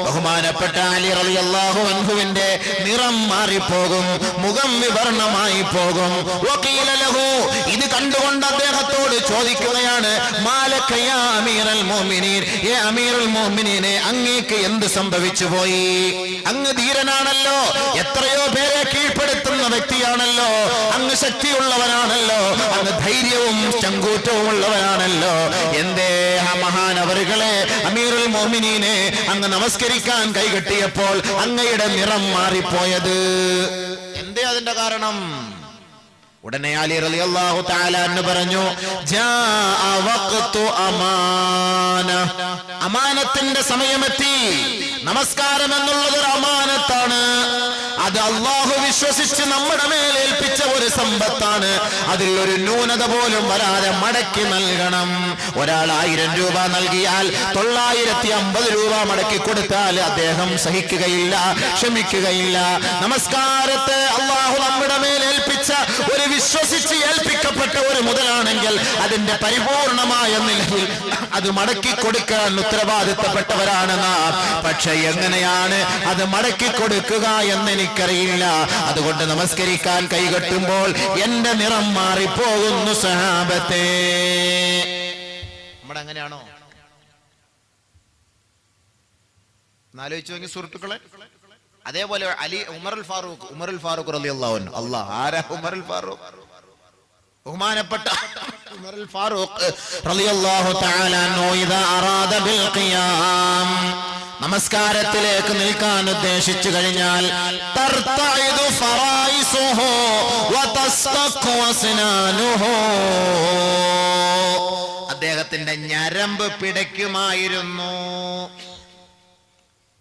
ബഹുമാനപ്പെട്ട അലി റളിയല്ലാഹു അൻഹുവിന്റെ നിറം മാറിപ്പോകും, മുഖം വിവർണമായി പോകും. വഖീല ലഹു, ഇത് കണ്ടുകൊണ്ട് അദ്ദേഹത്തോട് ചോദിക്കുകയാണ്, മാലക യാ അമീറൽ മുഅ്മിനീൻ, യേ അമീറുൽ മുഅ്മിനീനെ, അങ്ങേക്ക് എന്ത് സംഭവിച്ചു പോയി? അങ്ങ് ധീരനാണല്ലോ, എത്രയോ പേരെ കീഴ്പ്പെടുത്തുന്ന വ്യക്തിയാണല്ലോ, അങ്ങ് ശക്തിയുള്ളവനാണല്ലോ, അങ്ങ് ധൈര്യവും ചങ്കൂറ്റവും ഉള്ളവനാണല്ലോ. എന്തേ മഹാനവറുകളെ, അമീറുൽ മുഅ്മിനീനെ, അങ്ങ് നമസ്കരിക്കാൻ കൈകെട്ടിയപ്പോൾ അങ്ങയുടെ നിറം മാറിപ്പോയത് എന്തേ? അതിന്റെ കാരണം? ഉടനെ അലി റളിയല്ലാഹു തആല അൻഹു പറഞ്ഞു, ജാഅ വഖ്തു അമാന, അമാനത്തിന്റെ സമയമെത്തി. നമസ്കാരം എന്നുള്ളത് ഒരു അമാനത്താണ്. അത് അല്ലാഹു വിശ്വസിച്ച് നമ്മുടെ മേൽ ഏൽപ്പിച്ച ഒരു സമ്പത്താണ്. അതിൽ ഒരു ന്യൂനത പോലും വരാതെ മടക്കി നൽകണം. ഒരാൾ 1000 രൂപ നൽകിയാൽ 950 രൂപ മടക്കി കൊടുത്താൽ അദ്ദേഹം സഹിക്കുകയില്ല, ക്ഷമിക്കുകയില്ല. നമസ്കാരത്തെ അല്ലാഹു നമ്മുടെ മേൽ ഏൽപ്പിച്ച ഒരു വിശ്വസിച്ച് ഏൽപ്പിക്കപ്പെട്ട ഒരു മുതലാണെങ്കിൽ അതിന്റെ പരിപൂർണമായ നിലയിൽ അത് മടക്കി കൊടുക്കാൻ ഉത്തരവാദിത്തപ്പെട്ടവരാണ് നാം. പക്ഷെ എങ്ങനെയാണ് അത് മടക്കി കൊടുക്കുക എന്നെനിക്കറിയില്ല. അതുകൊണ്ട് നമസ്കരിക്കാൻ കൈകെട്ടുമ്പോൾ എന്റെ നിറം മാറിപ്പോകുന്നു സഹാബത്തെ. നമ്മുടെ അങ്ങനെയാണോ? എന്നാലോചിച്ചു നോക്കി സുഹൃത്തുക്കളെ. അതേപോലെ ഉമറുൽ ഫാറൂഖ് റളിയല്ലാഹു അൻഹു. അല്ലാഹ്, ആരാ ഉമറുൽ ഫാറൂഖ്? ബഹുമാനപ്പെട്ട ഉമറുൽ ഫാറൂഖ് റളിയല്ലാഹു തആല അൻഹു ഇദാ അറാദ ബിൽ ഖിയാം, നമസ്കാരത്തിലേക്ക് നിൽക്കാൻ ഉദ്ദേശിച്ചു കഴിഞ്ഞാൽ, തർതഇദു ഫറായിസുഹു വതസ്തഖു അസ്നാനുഹു, അദ്ദേഹത്തിന്റെ ഞരമ്പ് പിടയ്ക്കുമായിരുന്നു.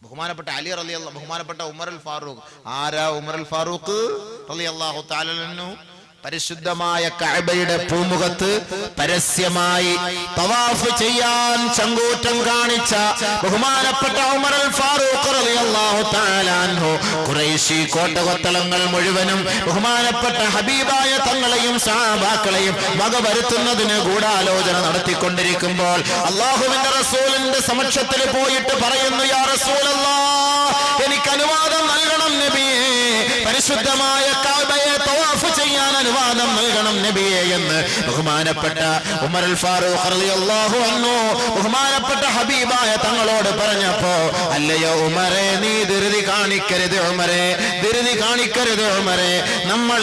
ബഹുമാനപ്പെട്ട അലി റളിയല്ലാഹു, ബഹുമാനപ്പെട്ട ഉമറുൽ ഫാറൂഖ്. ആരാ ഉമറുൽ ഫാറൂഖ് റളിയല്ലാഹു തആല അൻഹു? പരിശുദ്ധമായ കഅബയുടെ പൂമുഖത്ത് പരസ്യമായി തവാഫ് ചെയ്യാൻ ചങ്കൂറ്റം കാണിച്ച ബഹുമാനപ്പെട്ട ഉമറുൽ ഫാറൂഖ് റളിയല്ലാഹു തആല അൻഹു ഖുറൈശി കോട്ടകൊത്തളങ്ങൾ മുഴുവനും ബഹുമാനപ്പെട്ട ഹബീബായ തങ്ങളെയും സഹാബാക്കളെയും വകവരുത്തുന്നതിന് ഗൂഢാലോചന നടത്തിക്കൊണ്ടിരിക്കുമ്പോൾ അല്ലാഹുവിന്റെ റസൂലിന്റെ സമക്ഷത്തിൽ പോയിട്ട് പറയുന്നു, യാ റസൂലല്ലാഹ്, എനിക്ക് അനുവാദം നൽകണം നബിയേ, പരിശുദ്ധമായ കഅബയെ തവാഫ് ചെയ്യാൻ അനുവാദം നൽകണം നബിയേ എന്ന് ബഹുമാനപ്പെട്ട ഉമറുൽ ഫാറൂഖ് റളിയല്ലാഹു അൻഹു ബഹുമാനപ്പെട്ട ഹബീബായ തങ്ങളോട് പറഞ്ഞപ്പോ, അല്ലയോ ഉമറേ, നീ ധൃതി കാണിക്കരുത് ഉമറേ, ധൃതി കാണിക്കരുത് ഉമറേ, നമ്മൾ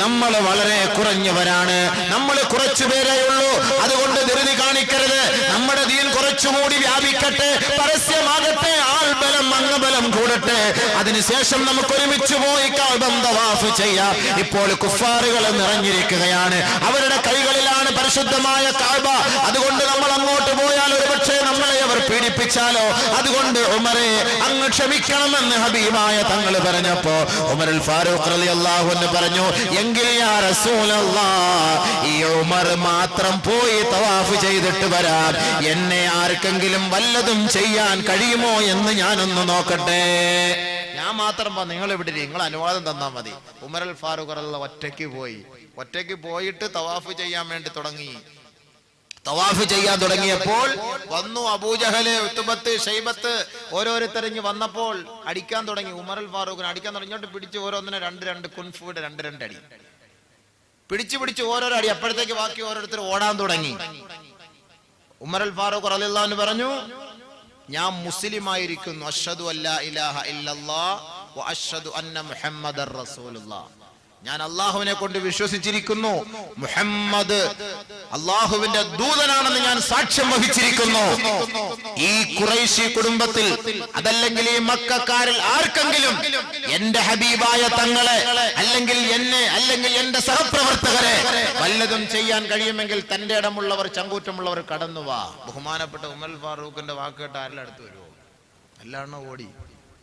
നമ്മൾ വളരെ കുറഞ്ഞവരാണ്, നമ്മൾ കുറച്ചുപേരേ ഉള്ളൂ, അതുകൊണ്ട് ധൃതി കാണിക്കരുത്. നമ്മുടെ ദീൻ കുറച്ചുകൂടി വ്യാപിക്കട്ടെ, പരസ്യമാകട്ടെ, ആൾബലം അംഗബലം കൂടട്ടെ തരട്ടെ, അതിനുശേഷം നമുക്ക് ഒരുമിച്ച് പോയി കഅബ തവാഫ് ചെയ്യാം. ഇപ്പോൾ കുഫാറുകൾ നിറഞ്ഞിരിക്കുകയാണ്, അവരുടെ കൈകളിലാണ് പരിശുദ്ധമായ കഅബ. അതുകൊണ്ട് നമ്മൾ അങ്ങോട്ട് പോയാൽ ഒരുപക്ഷെ നമ്മളെ അവർ പീഡിപ്പിച്ചാലോ, അതുകൊണ്ട് ഉമറെ അങ്ങ് ക്ഷമിക്കണമെന്ന് ഹബീബായ തങ്ങൾ പറഞ്ഞപ്പോ ഉമറുൽ ഫാറൂഖ് റളിയല്ലാഹു അൻഹു പറഞ്ഞു, എങ്കിൽ യാ റസൂലല്ലാഹ്, ഈ ഉമർ മാത്രം പോയി തവാഫ് ചെയ്തിട്ട് വരാം, എന്നെ ആർക്കെങ്കിലും വല്ലതും ചെയ്യാൻ കഴിയുമോ എന്ന് ഞാനൊന്ന് നോക്കട്ടെ. ഞാൻ മാത്രം നിങ്ങൾ ഇവിടെ നിങ്ങൾ അനുവാദം തന്നാൽ മതി. ഉമറുൽ ഫാറൂഖ് റളിയല്ലാഹു ഒറ്റയ്ക്ക് പോയിട്ട് തവാഫ് ചെയ്യാൻ വേണ്ടി തുടങ്ങി. തവാഫ് ചെയ്യാൻ തുടങ്ങിയപ്പോൾ വന്നു അബൂജഹല്, ഉത്ബത്ത്, ഷൈബത്ത് ഓരോരുത്തരിഞ്ഞ് വന്നപ്പോൾ അടിക്കാൻ തുടങ്ങി. ഉമറുൽ ഫാറൂഖിനെ അടിക്കാൻ തുടങ്ങി. ഇങ്ങോട്ട് പിടിച്ച് ഓരോന്നിനെ രണ്ട് കുൻഫുടെ രണ്ട് അടി പിടിച്ച് ഓരോരോ അടി. അപ്പോഴത്തേക്ക് ബാക്കി ഓരോരുത്തർ ഓടാൻ തുടങ്ങി. ഉമറുൽ ഫാറൂഖ് റളിയല്ലാഹു അൻഹു പറഞ്ഞു, ഞാൻ മുസ്ലിമായിരിക്കുന്നു, അഷ്ഹദു അല്ലാ ഇലാഹ ഇല്ലല്ലാഹ് വ അഷ്ഹദു അന്ന മുഹമ്മദർ റസൂലുള്ളാഹ്, ഞാൻ അള്ളാഹുവിനെ കൊണ്ട് വിശ്വസിച്ചിരിക്കുന്നു, മുഹമ്മദ് അള്ളാഹുവിന്റെ ദൂതനാണെന്ന് ഞാൻ സാക്ഷ്യം വഹിച്ചിരിക്കുന്നു. ഈ ഖുറൈശി കുടുംബത്തിൽ അതല്ലെങ്കിൽ ഈ മക്കക്കാരിൽ ആർക്കെങ്കിലും എന്റെ ഹബീബായ തങ്ങളെ അല്ലെങ്കിൽ എന്നെ അല്ലെങ്കിൽ എന്റെ സഹപ്രവർത്തകരെ വല്ലതും ചെയ്യാൻ കഴിയുമെങ്കിൽ തന്റെ ഇടമുള്ളവർ, ചങ്കൂറ്റമുള്ളവർ കടന്നു വാ. ബഹുമാനപ്പെട്ട ഉമറുൽ ഫാറൂഖിന്റെ വാക്കുകേട്ട് ആരുടെ അടുത്ത് വരുമോ? എല്ലാണോ ഓടി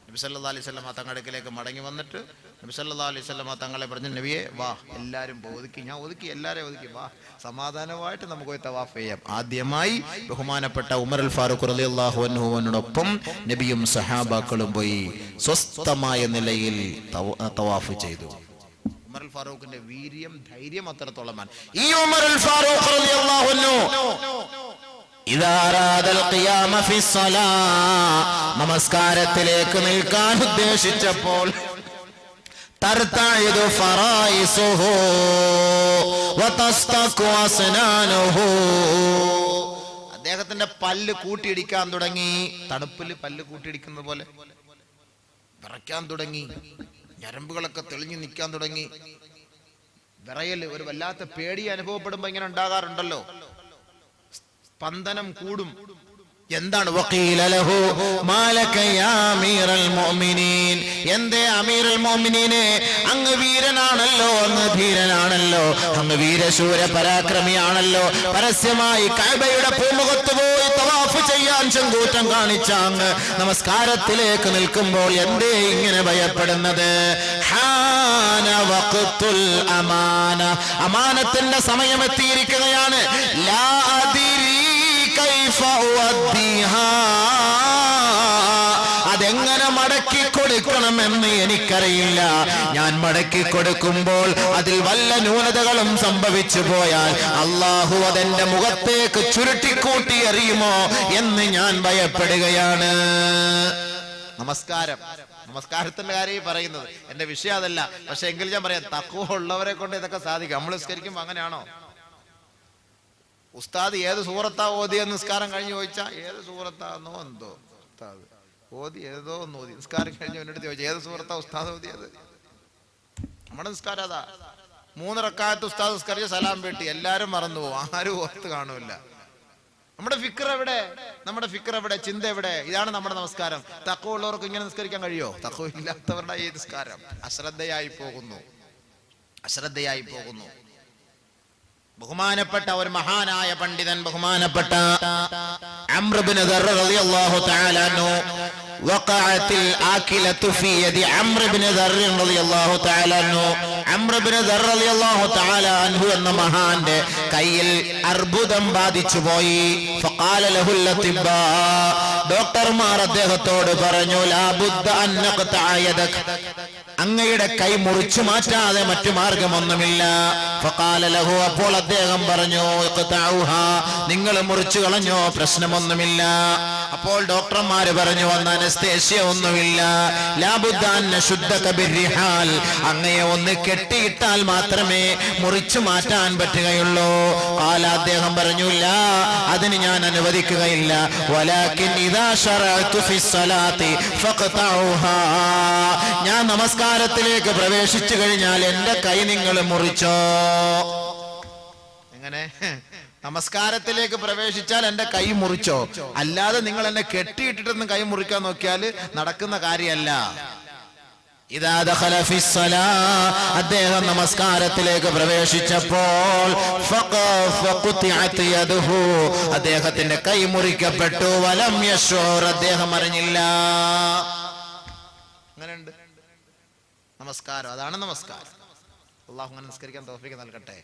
നബി സല്ലല്ലാഹു അലൈഹി വസല്ലം തങ്ങളുടെ അടുക്കലേക്ക് മടങ്ങി വന്നിട്ട് നബി സല്ലല്ലാഹു അലൈഹി വസല്ലം തങ്ങളെ പറഞ്ഞു, നബിയെ വാ, എല്ലാവരും ഒതുക്കി, ഞാൻ ഒതുക്കി, എല്ലാവരെയും ഒതുക്കി, വാ, സമാധാനമായിട്ട് നമുക്ക് പോയി തവാഫ് ചെയ്യാം. ആദ്യമായി ബഹുമാനപ്പെട്ട ഉമറുൽ ഫാറൂഖ് റളിയല്ലാഹു അൻഹുവിനോടൊപ്പം നബിയും സഹാബാക്കളും പോയി സ്വസ്ഥമായ നിലയിൽ തവാഫ് ചെയ്തു. ഉമറുൽ ഫാറൂഖിന്റെ വീര്യം, ധൈര്യം അത്രത്തോളമാണ്. ഈ ഉമറുൽ ഫാറൂഖ് റളിയല്ലാഹു അൻഹു നമസ്കാരത്തിലേക്ക് നിൽക്കാൻ ഉദ്ദേശിച്ചപ്പോൾ അദ്ദേഹത്തിന്റെ പല്ല് കൂട്ടിയിടിക്കാൻ തുടങ്ങി. തണുപ്പിൽ പല്ല് കൂട്ടിയിടിക്കുന്ന പോലെ വിറയ്ക്കാൻ തുടങ്ങി. ഞരമ്പുകളൊക്കെ തെളിഞ്ഞു നിൽക്കാൻ തുടങ്ങി. വിറയല്, ഒരു വല്ലാത്ത പേടി അനുഭവപ്പെടുമ്പോ ഇങ്ങനെ ഉണ്ടാകാറുണ്ടല്ലോ, സ്പന്ദനം കൂടും. എന്താണ്? എന്തേ അമീറുൽ മുഅ്മിനീനെ, അങ്ങ് വീരനാണല്ലോ, അങ്ങ് ധീരനാണല്ലോ, അങ്ങ് വീരശൂര പരാക്രമിയാണല്ലോ, പരസ്യമായി കഅബയുടെ പൂമുഖത്ത് പോയി തവാഫ് ചെയ്യാൻ ചെങ്കൂറ്റം കാണിച്ച അങ്ങ് നമസ്കാരത്തിലേക്ക് നിൽക്കുമ്പോൾ എന്തേ ഇങ്ങനെ ഭയപ്പെടുന്നത്? അമാനത്തിന്റെ സമയമെത്തിയിരിക്കുകയാണ്. ലാ അദിരി കൈഫ ഉദ്ദിഹാ, അതെങ്ങനെ മടക്കി കൊടുക്കണമെന്ന് എനിക്കറിയില്ല. ഞാൻ മടക്കി കൊടുക്കുമ്പോൾ അതിൽ വല്ല ന്യൂനതകളും സംഭവിച്ചു പോയാൽ അള്ളാഹു അതെന്റെ മുഖത്തേക്ക് ചുരുട്ടിക്കൂട്ടി എറിയുമോ എന്ന് ഞാൻ ഭയപ്പെടുകയാണ്. നമസ്കാരത്തിന്റെ കാര്യം പറയുന്നത്, എന്റെ വിഷയം അതല്ല. പക്ഷെ എങ്കിലും ഞാൻ പറയാം, തഖ്വ ഉള്ളവരെ കൊണ്ട് ഇതൊക്കെ സാധിക്കും. നമ്മൾ നിസ്കരിക്കുമ്പോ അങ്ങനെയാണോ? ഉസ്താദ് ഏത് സൂറത്താ ഓതിയെന്ന് നിസ്കാരം കഴിഞ്ഞ് ചോദിച്ചാ ഏത് സൂറത്താന്നോ എന്തോ ഉസ്താദ് ഓതി, ഏതോ ഒന്ന് ഓതി. നിസ്കാരം കഴിഞ്ഞ് എന്നോട് ചോദിച്ചാൽ ഏത് സൂറത്താ ഉസ്താദ് ഓതിയത്? നമ്മുടെ നിസ്കാരം അതാ. 3 റക്അത്ത് ഉസ്താദ് നിസ്കരിച്ച് സലാം വീട്ടി, എല്ലാരും മറന്നു പോകും, ആരും ഓർത്ത് കാണൂല. നമ്മുടെ ഫിക്ർ എവിടെ? നമ്മുടെ ഫിക്ർ എവിടെ? ചിന്ത എവിടെ? ഇതാണ് നമ്മുടെ നമസ്കാരം. തഖ്വ ഉള്ളവർക്ക് ഇങ്ങനെ നിസ്കരിക്കാൻ കഴിയോ? തഖ്വ ഇല്ലാത്തവരുടെ ഈ നിസ്കാരം അശ്രദ്ധയായി പോകുന്നു. ബഹുമാനപ്പെട്ട ഒരു മഹാനായ പണ്ഡിതൻ, ബഹുമാനപ്പെട്ട അംർ ഇബ്നു ദർർ റളിയല്ലാഹു തആല അൻഹു, വഖഅത്തിൽ ആകിലതു ഫീ യദി അംർ ഇബ്നു ദർർ റളിയല്ലാഹു തആല അൻഹു, അംർ ഇബ്നു ദർർ റളിയല്ലാഹു തആല അൻഹു എന്ന മഹാന്റെ കയ്യിൽ അർബുദം ബാധിച്ചു പോയി. ഫഖാല ലഹുൽ അത്തിബാ, ഡോക്ടർമാർ അദ്ദേഹത്തോട് പറഞ്ഞു, ലാ ബുദ്ദ അൻ നഖ്തഅ യദക, അങ്ങയുടെ കൈ മുറിച്ചു മാറ്റാതെ മറ്റു മാർഗമൊന്നുമില്ല. ഫഖാല ലഹു, അപ്പോൾ അദ്ദേഹം പറഞ്ഞു, ഇഖ്തഉഹാ, നിങ്ങൾ മുറിച്ചു കളഞ്ഞോ, പ്രശ്നമൊന്നുമില്ല. അപ്പോൾ ഡോക്ടർമാര് പറഞ്ഞു, അന്ന് അനസ്തേഷ്യ ഒന്നുമില്ല. ലാബുദ്ദ അൻ നശുദ്ദക ബിർരിഹാൽ, അങ്ങയെ ഒന്ന് കെട്ടിയിട്ടാൽ മാത്രമേ മുറിച്ചു മാറ്റാൻ പറ്റുകയുള്ളൂ. ഖാല, അദ്ദേഹം പറഞ്ഞു, ലാ, അതിന് ഞാൻ അനുവദിക്കുകയില്ല. വലാകിൻ ഇദാ ശറഅതു ഫിസ്സലാത്തി ഫഖ്തഉഹാ, ഞാൻ നമസ്കാരത്തിലേക്ക് പ്രവേശിച്ചു കഴിഞ്ഞാൽ എന്റെ കൈ നിങ്ങൾ മുറിച്ചോ. എങ്ങനെ? നമസ്കാരത്തിലേക്ക് പ്രവേശിച്ചാൽ എന്റെ കൈ മുറിച്ചോ, അല്ലാതെ നിങ്ങൾ എന്നെ കെട്ടിയിട്ടിട്ടൊന്നും കൈ മുറിക്കാൻ നോക്കിയാൽ നടക്കുന്ന കാര്യമല്ല. ഇദാ ദഖല ഫിസ്സലാ, അദ്ദേഹം നമസ്കാരത്തിലേക്ക് പ്രവേശിച്ചപ്പോൾ ഫഖുതിഅത് യദുഹു, അദ്ദേഹത്തിന്റെ കൈ മുറിക്കപ്പെട്ടു. വലം യശൂർ, അദ്ദേഹം അറിഞ്ഞില്ല. അങ്ങനെയുണ്ട് നമസ്കാരം. അതാണ് നമസ്കാരം. അല്ലാഹു അങ്ങനെ നിസ്കരിക്കാൻ തൗഫീഖ് നൽകട്ടെ.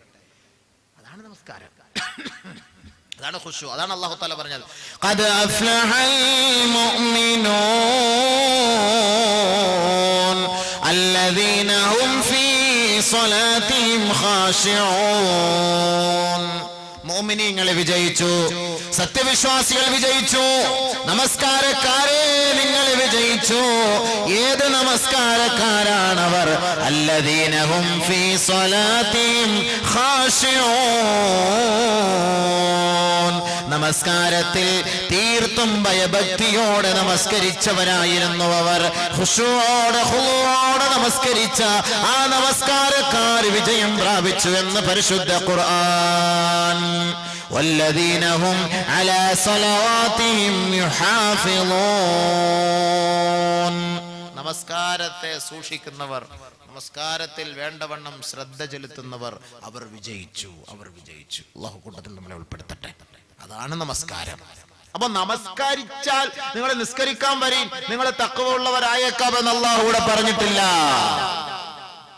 അതാണ് നമസ്കാരം, അതാണ് ഖുശൂ. അതാണ് അല്ലാഹു തആല പറഞ്ഞത് ഖദ് അഫ്ലഹൽ മുഅ്മിനൂൻ അല്ലദീന ഹും ഫീ സ്വലാത്തിഹിം ഖാശിഊൻ. മുഅ്മിനീങ്ങൾ വിജയിച്ചു, സത്യവിശ്വാസികൾ വിജയിച്ചു, നമസ്കാരക്കാരെ നിങ്ങൾ വിജയിച്ചു. ഏത് നമസ്കാരക്കാരാണവർ? അല്ലദീന ഹും ഫീ സ്വലാത്തിഹിം ഖാശിഊൻ, നമസ്കാരത്തിൽ തീർത്തും ഭയഭക്തിയോടെ നമസ്കരിച്ചവരായിരുന്നു അവർ. ഖുശൂഅോടെ ഖുളൂഅോടെ നമസ്കരിച്ച ആ നമസ്കാരക്കാർ വിജയം പ്രാപിച്ചു എന്ന് പരിശുദ്ധ ഖുർആൻ. വല്ലദീന ഹും അലാ സ്വലവാതിഹിം യുഹാഫിളൂൻ, നമസ്കാരത്തെ സൂക്ഷിക്കുന്നവർ, നമസ്കാരത്തിൽ വേണ്ടവണ്ണം ശ്രദ്ധ ചെലുത്തുന്നവർ, അവർ വിജയിച്ചു, അവർ വിജയിച്ചു. അല്ലാഹു കൂട്ടത്തിൽ നമ്മളെ ഉൾപ്പെടുത്തട്ടെ. അതാണ് നമസ്കാരം. അപ്പൊ നമസ്കരിച്ചാൽ നിങ്ങൾ നിസ്കരിക്കാൻ വരീൻ, നിങ്ങൾ തഖ്വ ഉള്ളവരായേക്കാമെന്ന് അല്ലാഹു ഇവിടെ പറഞ്ഞിട്ടില്ല.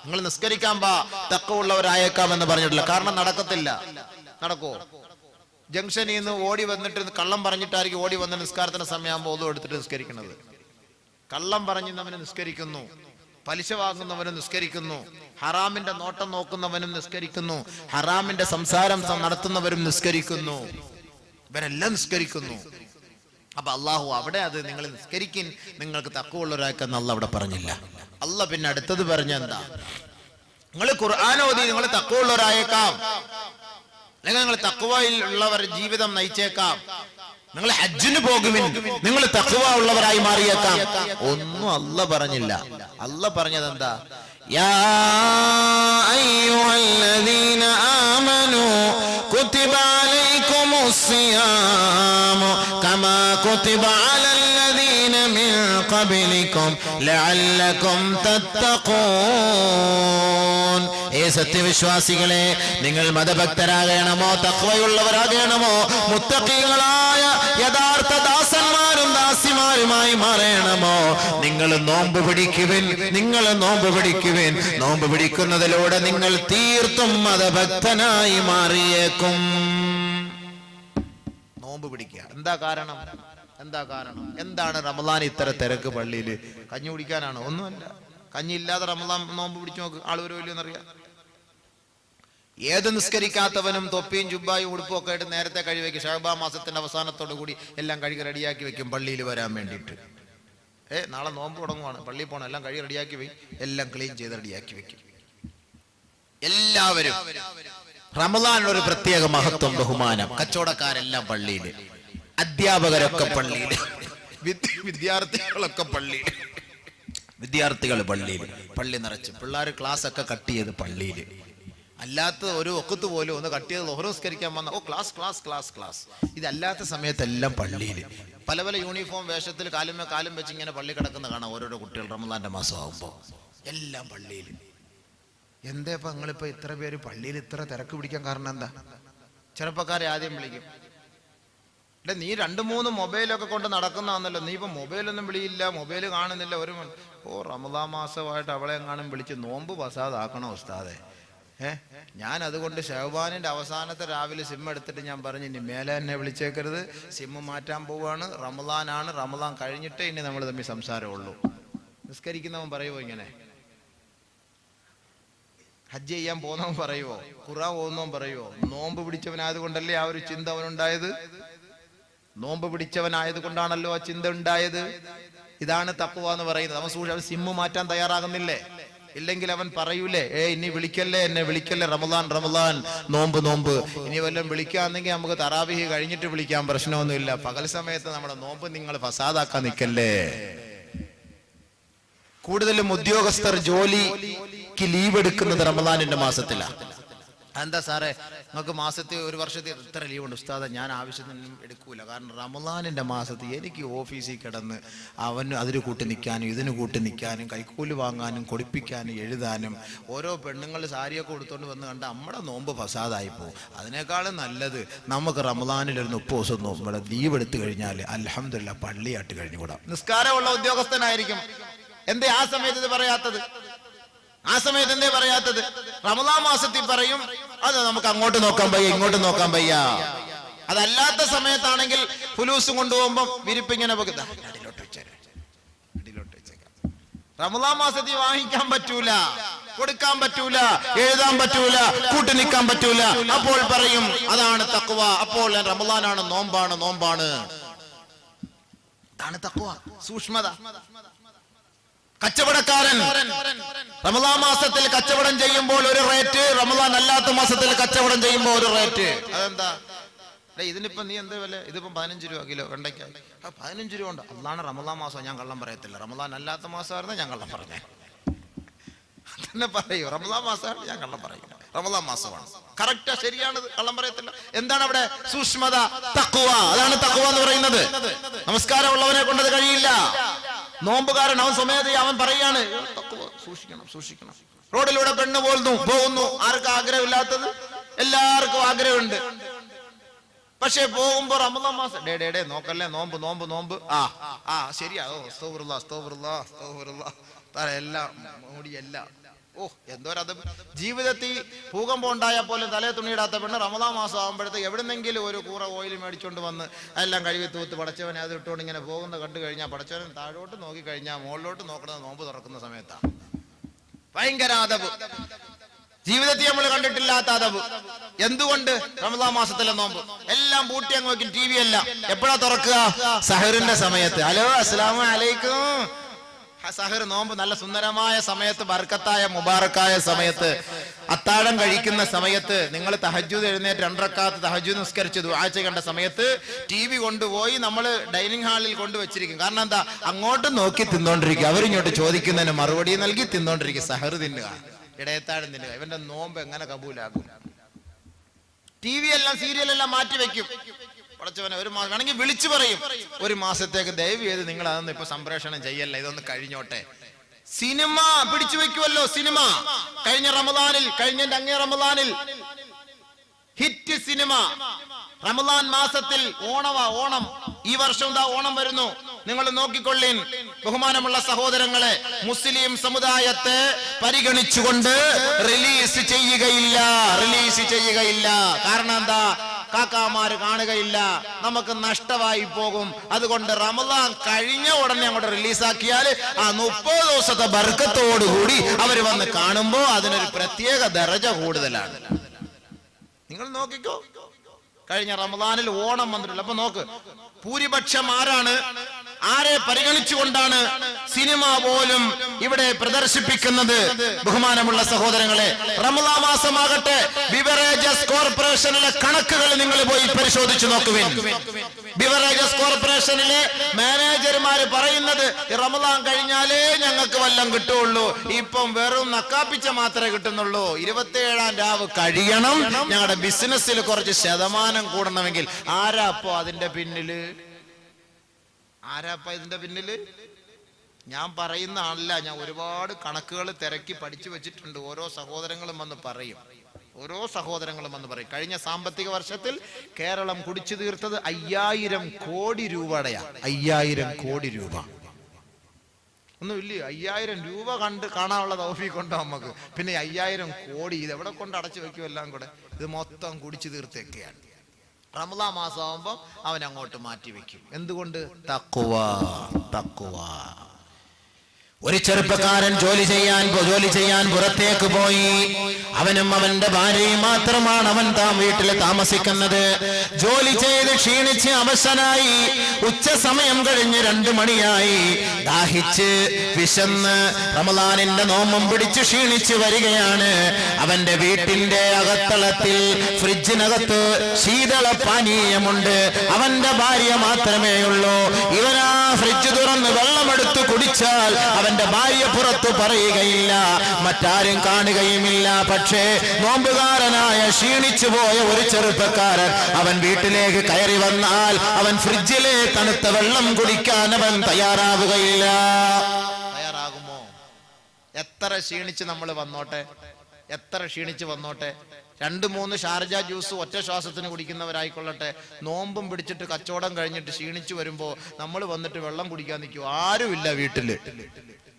നിങ്ങൾ നിസ്കരിക്കാൻ തഖ്വ ഉള്ളവരായേക്കാമെന്ന് പറഞ്ഞിട്ടില്ല. കാരണം നടക്കത്തില്ല. നടക്കോ? ജംഗ്ഷനിൽ നിന്ന് ഓടി വന്നിട്ട് കള്ളം പറഞ്ഞിട്ടായിരിക്കും ഓടി വന്ന നിസ്കാരത്തിന് സമയമാകുമ്പോൾ ഒന്നും എടുത്തിട്ട് നിസ്കരിക്കുന്നത്. കള്ളം പറഞ്ഞവന് നിസ്കരിക്കുന്നു, പലിശ വാങ്ങുന്നവനും നിസ്കരിക്കുന്നു, ഹറാമിന്റെ നോട്ടം നോക്കുന്നവനും നിസ്കരിക്കുന്നു, ഹറാമിന്റെ സംസാരം നടത്തുന്നവരും നിസ്കരിക്കുന്നു, ഇവരെല്ലാം നിസ്കരിക്കുന്നു. അപ്പൊ അള്ളാഹു അവിടെ അത് നിങ്ങൾ നിസ്കരിക്കിൻ, നിങ്ങൾക്ക് തഖ്വയുള്ളവരാക്കെന്ന് അള്ളാഹ് അവിടെ പറഞ്ഞില്ല. അള്ളാഹ് പിന്നെ അടുത്തത് പറഞ്ഞ എന്താ? നിങ്ങൾ ഖുർആൻ ഓതി നിങ്ങൾ തഖ്വയുള്ളവരായേക്കാം, അല്ലെങ്കിൽ നിങ്ങൾ തഖ്വയിൽ ഉള്ളവർ ജീവിതം നയിച്ചേക്കാം, നിങ്ങൾ ഹജ്ജിന് പോകുവിൻ, നിങ്ങൾ തഖ്വ ഉള്ളവരായി മാറിയേക്കാം. ഒന്നും അള്ളാഹ് പറഞ്ഞില്ല. അള്ളാഹ് പറഞ്ഞത് എന്താ? യാ അയ്യുഹല്ലദീന ആമനൂ കുതിബ അലൈക്കുമുസ് സിയാമു കമാ കുതിബ അലല്ലദീന മിൻ ഖബ്ലികും ലഅല്ലകും തത്തഖൂൻ. ഏ സത്യവിശ്വാസികളെ, നിങ്ങൾ മതഭക്തരാകണമോ തഖ്വയുള്ളവരാകണമോ മുത്തഖീങ്ങളായ യഥാർത്ഥ ദാസന്മാരും ദാസിമാരുമായി മാറണമോ, നിങ്ങൾ നോമ്പ് പിടിക്കുവിൻ, നിങ്ങൾ നോമ്പ് പിടിക്കുവിൻ. നോമ്പ് പിടിക്കുന്നതിലൂടെ നിങ്ങൾ തീർത്തും മതഭക്തനായി മാറിയേക്കും. നോമ്പ് പിടിക്കുക. എന്താ കാരണം? എന്താ കാരണം? എന്താണ് റമളാൻ ഇത്ര തിരക്ക് പള്ളിയിൽ? കഞ്ഞി കുടിക്കാനാണോ? ഒന്നുമല്ല. കഞ്ഞി ഇല്ലാതെ റമളാൻ നോമ്പ് പിടിച്ചു നോക്ക്, ആള് വരുമല്ലോന്നറിയാം. ഏത് നിസ്കരിക്കാത്തവനും തൊപ്പിയും ജുബ്ബായും ഉടുപ്പും ഒക്കെ ആയിട്ട് നേരത്തെ കഴിവെക്കും. ഷഅബാൻ മാസത്തിന്റെ അവസാനത്തോടു കൂടി എല്ലാം കഴുകി റെഡിയാക്കി വെക്കും പള്ളിയിൽ വരാൻ വേണ്ടിയിട്ട്. നാളെ നോമ്പ് തുടങ്ങുവാണ്, പള്ളിയിൽ പോകണം, എല്ലാം കഴുകി റെഡിയാക്കി വെക്കും, എല്ലാം ക്ലീൻ ചെയ്ത് റെഡിയാക്കി വെക്കും. എല്ലാവരും റമളാനിനൊരു പ്രത്യേക മഹത്വം, ബഹുമാനം. കച്ചവടക്കാരെല്ലാം പള്ളിയിൽ, അധ്യാപകരൊക്കെ പള്ളിയിൽ, വിദ്യാർത്ഥികളൊക്കെ പള്ളിയിൽ, വിദ്യാർത്ഥികൾ പള്ളിയിൽ, പള്ളി നിറച്ച് പിള്ളേർ ക്ലാസ് ഒക്കെ കട്ട് ചെയ്ത് പള്ളിയിൽ. അല്ലാത്ത ഒരു ഒക്കത്ത് പോലും ഒന്ന് കട്ട് ചെയ്ത് ലോഹറസ്കരിക്കാൻ വന്ന ക്ലാസ് ക്ലാസ് ക്ലാസ് ക്ലാസ്. ഇതല്ലാത്ത സമയത്തെല്ലാം പള്ളിയിൽ പല പല യൂണിഫോം വേഷത്തിൽ കാലും വെച്ച് ഇങ്ങനെ പള്ളി കിടക്കുന്ന കാണാം ഓരോരോ കുട്ടികൾ. റമളാന്റെ മാസം ആകുമ്പോൾ എല്ലാം പള്ളിയിൽ. എന്താ ഇപ്പൊ നിങ്ങളിപ്പോ ഇത്ര പേര് പള്ളിയിൽ ഇത്ര തിരക്ക് പിടിക്കാൻ കാരണം എന്താ? ചെറുപ്പക്കാരെ ആദ്യം വിളിക്കും, നീ 2-3 മൊബൈലൊക്കെ കൊണ്ട് നടക്കുന്നതാണല്ലോ, നീ ഇപ്പൊ മൊബൈലൊന്നും വിളിയില്ല, മൊബൈൽ കാണുന്നില്ല. റമളാൻ മാസമായിട്ട് അവളെ എങ്ങാനും വിളിച്ച് നോമ്പ് പസാദാക്കണോ ഉസ്താദെ? ഞാൻ അതുകൊണ്ട് ഷഅബാനിന്റെ അവസാനത്തെ രാവിലെ സിം എടുത്തിട്ട് ഞാൻ പറഞ്ഞു, ഇനി മേലെ എന്നെ വിളിച്ചേക്കരുത്, സിം മാറ്റാൻ പോവാണ്, റമളാനാണ്, റമളാൻ കഴിഞ്ഞിട്ടേ ഇനി നമ്മൾ തമ്മിൽ സംസാരമുള്ളൂ. നിസ്കരിക്കുന്നവൻ പറയുമോ ഇങ്ങനെ? ഹജ്ജ് ചെയ്യാൻ പോകുന്നവൻ പറയുമോ? ഖുർആൻ ഓതുന്നവൻ പറയുമോ? നോമ്പ് പിടിച്ചവനായത് കൊണ്ടല്ലേ ആ ഒരു ചിന്ത അവനുണ്ടായത്? നോമ്പ് പിടിച്ചവനായത് കൊണ്ടാണല്ലോ ആ ചിന്ത ഉണ്ടായത്. ഇതാണ് തഖ്വ എന്ന് പറയുന്നത്. അവൻ സിമ്മ് മാറ്റാൻ തയ്യാറാകുന്നില്ലേ? ഇല്ലെങ്കിൽ അവൻ പറയൂലേ, ഇനി വിളിക്കല്ലേ, എന്നെ വിളിക്കല്ലേ, റമളാൻ റമളാൻ, നോമ്പ് നോമ്പ്. ഇനി വല്ലതും വിളിക്കാന്നെങ്കിൽ നമുക്ക് തറാവീഹ് കഴിഞ്ഞിട്ട് വിളിക്കാൻ, പ്രശ്നമൊന്നുമില്ല. പകൽ സമയത്ത് നമ്മുടെ നോമ്പ് നിങ്ങൾ ഫസാദാക്കാൻ നിൽക്കല്ലേ. കൂടുതലും ഉദ്യോഗസ്ഥർ ജോലിക്ക് ലീവ് എടുക്കുന്നത് റമളാനിന്റെ മാസത്തിലാണ്. എന്താ സാറേ നിങ്ങൾക്ക് മാസത്തിൽ ഒരു വർഷത്തിൽ എത്ര ലീവുണ്ട്? ഉസ്താദ ഞാൻ ആവശ്യത്തിനൊന്നും എടുക്കൂല, കാരണം റമദാനിൻ്റെ മാസത്തിൽ എനിക്ക് ഓഫീസിൽ കിടന്ന് അവന് അതിന് കൂട്ടി നിൽക്കാനും ഇതിന് കൂട്ടി നിൽക്കാനും കൈക്കൂലി വാങ്ങാനും കൊടുപ്പിക്കാനും എഴുതാനും ഓരോ പെണ്ണുങ്ങൾ സാരിയൊക്കെ കൊടുത്തോണ്ട് വന്ന് കണ്ട് നമ്മുടെ നോമ്പ് ഫസാദായി പോകും. അതിനേക്കാളും നല്ലത് നമുക്ക് റമദാനിൽ ഒരു 30 ദിവസം നമ്മുടെ ലീവ് എടുത്തു കഴിഞ്ഞാൽ അൽഹംദുലില്ലാ പള്ളിയായിട്ട് കഴിഞ്ഞുകൂടാം. നിസ്കാരമുള്ള ഉദ്യോഗസ്ഥനായിരിക്കും. എന്തേ ആ സമയത്ത് ഇത് പറയാത്തത്? ആ സമയത്ത് എന്തേ പറയാത്തത്? റമദാൻ മാസത്തിൽ പറയും അത് നമുക്ക് അങ്ങോട്ട് നോക്കാൻ വയ്യ ഇങ്ങോട്ട് നോക്കാൻ വയ്യ. അതല്ലാത്ത സമയത്താണെങ്കിൽ ഫുലൂസും കൊണ്ടുപോകുമ്പോ വിരിപ്പിങ്ങനെ അടിയിലോട്ട് വെച്ചേക്കാം. റമദാൻ മാസത്തിൽ വാങ്ങിക്കാൻ പറ്റൂല, കൊടുക്കാൻ പറ്റൂല, എഴുതാൻ പറ്റൂല, കൂട്ടി നിൽക്കാൻ പറ്റൂല. അപ്പോൾ പറയും അതാണ് തഖ്വ. അപ്പോൾ റമദാനാണ്, നോമ്പാണ്. അതാണ് തഖ്വ, സൂക്ഷ്മത. കച്ചവടക്കാരൻ റമദാൻ മാസത്തിൽ കച്ചവടം ചെയ്യുമ്പോൾ ഒരു റേറ്റ്, റമദാൻ അല്ലാത്ത മാസത്തിൽ കച്ചവടം ചെയ്യുമ്പോൾ ഒരു റേറ്റ്. അതെന്താ? ഇതിനിപ്പോ നീ എന്താ വില? ഇതിപ്പോ 15 രൂപ കിലോ വെണ്ടയ്ക്ക. 15 രൂപ ഉണ്ട്. അതാണ് റമദാൻ മാസം, ഞാൻ കള്ളം പറയത്തില്ല. റമദാൻ അല്ലാത്ത മാസമായിരുന്നു ഞാൻ കള്ളം പറഞ്ഞേ. തന്നെ പറയൂ, റമദാൻ മാസമാണ് ഞാൻ കള്ളം പറയില്ല. റമദാൻ മാസമാണ് കറക്റ്റാ, ശരിയാണ്, കള്ളം പറയത്തില്ല. എന്താണ് അവിടെ? സൂക്ഷ്മത, തഖ്വ. അതാണ് തഖ്വ എന്ന് പറയുന്നത്. നമസ്കാരമുള്ളവനെ കൊണ്ടത് കഴിയില്ല. നോമ്പുകാരൻ അവൻ സ്വമേധയാ അവൻ പറയാണ് സൂക്ഷിക്കണം. റോഡിലൂടെ പെണ്ണ് പോകുന്നു. ആർക്കും ആഗ്രഹമില്ലാത്തത്? എല്ലാവർക്കും ആഗ്രഹമുണ്ട്. പക്ഷെ പോകുമ്പോ റമദാൻ മാസം ഡേ നോക്കല്ലേ, നോമ്പ് ശരിയാ, എല്ലാം മൂടിയെല്ലാം. എന്തോരത് ജീവിതത്തിൽ ഭൂകമ്പം ഉണ്ടായാൽ പോലും തലേ തുണിയിടാത്ത പെണ്ണ് റമദാൻ മാസം ആകുമ്പോഴത്തേക്ക് എവിടുന്നെങ്കിലും ഒരു കൂറ ഓയിൽ മേടിച്ചോണ്ട് വന്ന് എല്ലാം കഴുകി തൂത്ത് പടച്ചവനെ അത് ഇട്ടുകൊണ്ട് ഇങ്ങനെ പോകുന്ന കണ്ടു കഴിഞ്ഞാൽ പടച്ചവൻ താഴോട്ട് നോക്കി കഴിഞ്ഞാൽ മുകളിലോട്ട് നോക്കുന്നത് നോമ്പ് തുറക്കുന്ന സമയത്താണ്. ഭയങ്കര അതവ്, ജീവിതത്തിൽ നമ്മൾ കണ്ടിട്ടില്ലാത്ത അതവ്. എന്തുകൊണ്ട്? റമദാൻ മാസത്തിലെ നോമ്പ് എല്ലാം പൂട്ടി അങ്ങ് നോക്കി. TV എല്ലാം എപ്പോഴാ തുറക്കുക? സഹറിന്റെ സമയത്ത്. ഹലോ അസ്സലാമു അലൈക്കും. സഹർ നോമ്പ് നല്ല സുന്ദരമായ സമയത്ത്, ബർക്കത്തായ മുബാറക്കായ സമയത്ത്, അത്താഴം കഴിക്കുന്ന സമയത്ത്, നിങ്ങൾ തഹജ്ജുദ് എഴുന്നേറ്റ് 2 റക്അത്ത് തഹജ്ജുദ് നിസ്കരിച്ച് ദുആ ചെയ്യേണ്ട സമയത്ത് TV കൊണ്ടുപോയി നമ്മൾ ഡൈനിങ് ഹാളിൽ കൊണ്ടുവച്ചിരിക്കും. കാരണം എന്താ? അങ്ങോട്ട് നോക്കി തിന്നോണ്ടിരിക്കുക, അവരിങ്ങോട്ട് ചോദിക്കുന്നതിന് മറുപടി നൽകി തിന്നോണ്ടിരിക്കുക. സഹർ തിന്നുക, ഇടയത്താഴം തിന്നുക. ഇവന്റെ നോമ്പ് എങ്ങനെ കബൂലാകും? TV എല്ലാം സീരിയലെല്ലാം മാറ്റി വെക്കും. പടച്ചവനെ ഒരു മാസം വേണമെങ്കിൽ വിളിച്ചു പറയും, ഒരു മാസത്തേക്ക് ദയവ് ചെയ്ത് നിങ്ങൾ അതൊന്നും ഇപ്പൊ സംപ്രേഷണം ചെയ്യല്ല, ഇതൊന്ന് കഴിഞ്ഞോട്ടെ. സിനിമ പിടിച്ചു വെക്കുമല്ലോ. സിനിമ കഴിഞ്ഞ റമദാനിൽ, അങ്ങേ റമദാനിൽ ഹിറ്റ് സിനിമ. റമദാൻ മാസത്തിൽ ഓണം, ഈ വർഷം ഓണം വരുന്നു. നിങ്ങൾ നോക്കിക്കൊള്ളീൻ ബഹുമാനമുള്ള സഹോദരങ്ങളെ, മുസ്ലിം സമുദായത്തെ പരിഗണിച്ചുകൊണ്ട് റിലീസ് ചെയ്യുകയില്ല. കാരണം എന്താ? കാക്കാമാര് കാണുകയില്ല, നമുക്ക് നഷ്ടമായി പോകും. അതുകൊണ്ട് റമദാൻ കഴിഞ്ഞ ഉടനെ അങ്ങോട്ട് റിലീസാക്കിയാൽ ആ 30 ദിവസത്തെ ബർക്കത്തോടുകൂടി അവര് വന്ന് കാണുമ്പോ അതിനൊരു പ്രത്യേക ദറജ കൂടുതലാണ്. നിങ്ങൾ നോക്കിക്കോ, കഴിഞ്ഞ റമദാനിൽ ഓണം വന്നിട്ടില്ല. അപ്പൊ നോക്ക്, ഭൂരിപക്ഷം ആരെ പരിഗണിച്ചുകൊണ്ടാണ് സിനിമ പോലും ഇവിടെ പ്രദർശിപ്പിക്കുന്നത്? ബഹുമാനമുള്ള സഹോദരങ്ങളെ, റമദാൻ മാസമാകട്ടെ, ബിവറേജസ് കോർപ്പറേഷനിലെ കണക്കുകൾ നിങ്ങൾ പോയി പരിശോധിച്ചു നോക്കുവിൻ. ബിവറേജസ് കോർപ്പറേഷനിലെ മാനേജർമാര് പറയുന്നത് റമദാൻ കഴിഞ്ഞാലേ ഞങ്ങൾക്ക് വല്ലം കിട്ടുള്ളൂ, ഇപ്പം വെറും നക്കാപ്പിച്ച മാത്രമേ കിട്ടുന്നുള്ളൂ. 27-ാം രാവ് കഴിയണം, ഞങ്ങളുടെ ബിസിനസ്സിൽ കുറച്ച് ശതമാനം കൂടണമെങ്കിൽ. ആരാപ്പോ അതിന്റെ പിന്നില്? ഇതിന്റെ പിന്നില്? ഞാൻ പറയുന്ന ആളല്ല, ഞാൻ ഒരുപാട് കണക്കുകൾ തിരക്കി പഠിച്ചു വെച്ചിട്ടുണ്ട്. ഓരോ സഹോദരങ്ങളും വന്ന് പറയും. കഴിഞ്ഞ സാമ്പത്തിക വർഷത്തിൽ കേരളം കുടിച്ചു തീർത്തത് 5000 കോടി രൂപയുടെയാ. 5000 കോടി രൂപ ഒന്നുമില്ലേ? 5000 രൂപ കാണാനുള്ള തൗഫീഖ് ഉണ്ടോ നമുക്ക്? പിന്നെ 5000 കോടി ഇത് എവിടെ കൊണ്ട് അടച്ചു വെക്കും? എല്ലാം കൂടെ ഇത് മൊത്തം കുടിച്ചു തീർത്തൊക്കെയാണ്. റമദാൻ മാസമാകുമ്പോൾ അവൻ അങ്ങോട്ട് മാറ്റി വെക്കും. എന്തുകൊണ്ട്? തഖ്വ. ഒരു ചെറുപ്പക്കാരൻ ജോലി ചെയ്യാൻ പുറത്തേക്ക് പോയി. അവനും അവന്റെ ഭാര്യയും മാത്രമാണ് അവൻ വീട്ടിൽ താമസിക്കുന്നത്. ജോലി ചെയ്ത് ക്ഷീണിച്ച് അവശനായി. ഉച്ച സമയം കഴിഞ്ഞ് 2 മണിയായി. ദാഹിച്ച് വിശന്ന് റമദാനിന്റെ നോമ്പും പിടിച്ച് ക്ഷീണിച്ച് വരികയാണ്. അവന്റെ വീട്ടിന്റെ അകത്തളത്തിൽ ഫ്രിഡ്ജിനകത്ത് ശീതള പാനീയമുണ്ട്. അവന്റെ ഭാര്യ മാത്രമേ ഉള്ളൂ. ഇവനാ ഫ്രിഡ്ജ് തുറന്ന് വെള്ളമെടുത്ത് കുടിച്ചാൽ അവന്റെ ഭാര്യ പുറത്തു പറയുകയില്ല, മറ്റാരും കാണുകയുമില്ല. പക്ഷേ നോമ്പുകാരനായ ക്ഷീണിച്ചു പോയ ഒരു ചെറുപ്പക്കാരൻ അവൻ വീട്ടിലേക്ക് കയറി വന്നാൽ അവൻ ഫ്രിഡ്ജിലെ തണുത്ത വെള്ളം കുടിക്കാൻ അവൻ തയ്യാറാവുകയില്ല. തയ്യാറാകുമോ? എത്ര ക്ഷീണിച്ച് നമ്മൾ വന്നോട്ടെ, എത്ര ക്ഷീണിച്ച് വന്നോട്ടെ, 2-3 ഷാർജ ജ്യൂസ് ഒറ്റ ശ്വാസത്തിന് കുടിക്കുന്നവരായിക്കൊള്ളട്ടെ, നോമ്പും പിടിച്ചിട്ട് കച്ചവടം കഴിഞ്ഞിട്ട് ക്ഷീണിച്ചു വരുമ്പോ നമ്മൾ വന്നിട്ട് വെള്ളം കുടിക്കാൻ നിൽക്കുമോ? ആരുമില്ല വീട്ടില്.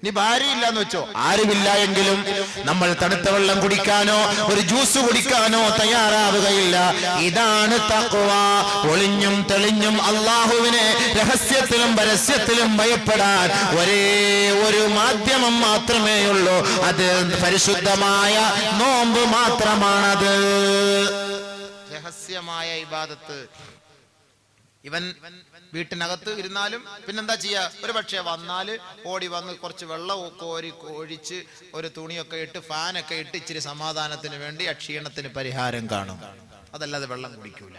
നീ ഭാര്യയില്ലാന്ന് വെച്ചോ, ആരുമില്ല എങ്കിലും നമ്മൾ തണുത്ത വെള്ളം കുടിക്കാനോ ഒരു ജ്യൂസ് കുടിക്കാനോ തയ്യാറാവുകയില്ല. ഇതാണ് തഖ്വ. ഒളിഞ്ഞും തെളിഞ്ഞും അള്ളാഹുവിനെ രഹസ്യത്തിലും പരസ്യത്തിലും ഭയപ്പെടാൻ ഒരേ ഒരു മാധ്യമം മാത്രമേ ഉള്ളൂ, അത് പരിശുദ്ധമായ നോമ്പ് മാത്രമാണത്. രഹസ്യമായ ഇബാദത്ത്. ഇവൻ വീട്ടിനകത്ത് ഇരുന്നാലും പിന്നെന്താ ചെയ്യാ? ഒരു പക്ഷേ വന്നാല് ഓടി വന്ന് കുറച്ച് വെള്ളം ഒഴിച്ച് ഒരു തുണിയൊക്കെ ഇട്ട് ഫാനൊക്കെ ഇട്ട് ഇച്ചിരി സമാധാനത്തിന് വേണ്ടി ക്ഷീണത്തിന് പരിഹാരം കാണും. അതല്ലാതെ വെള്ളം കുടിക്കൂല.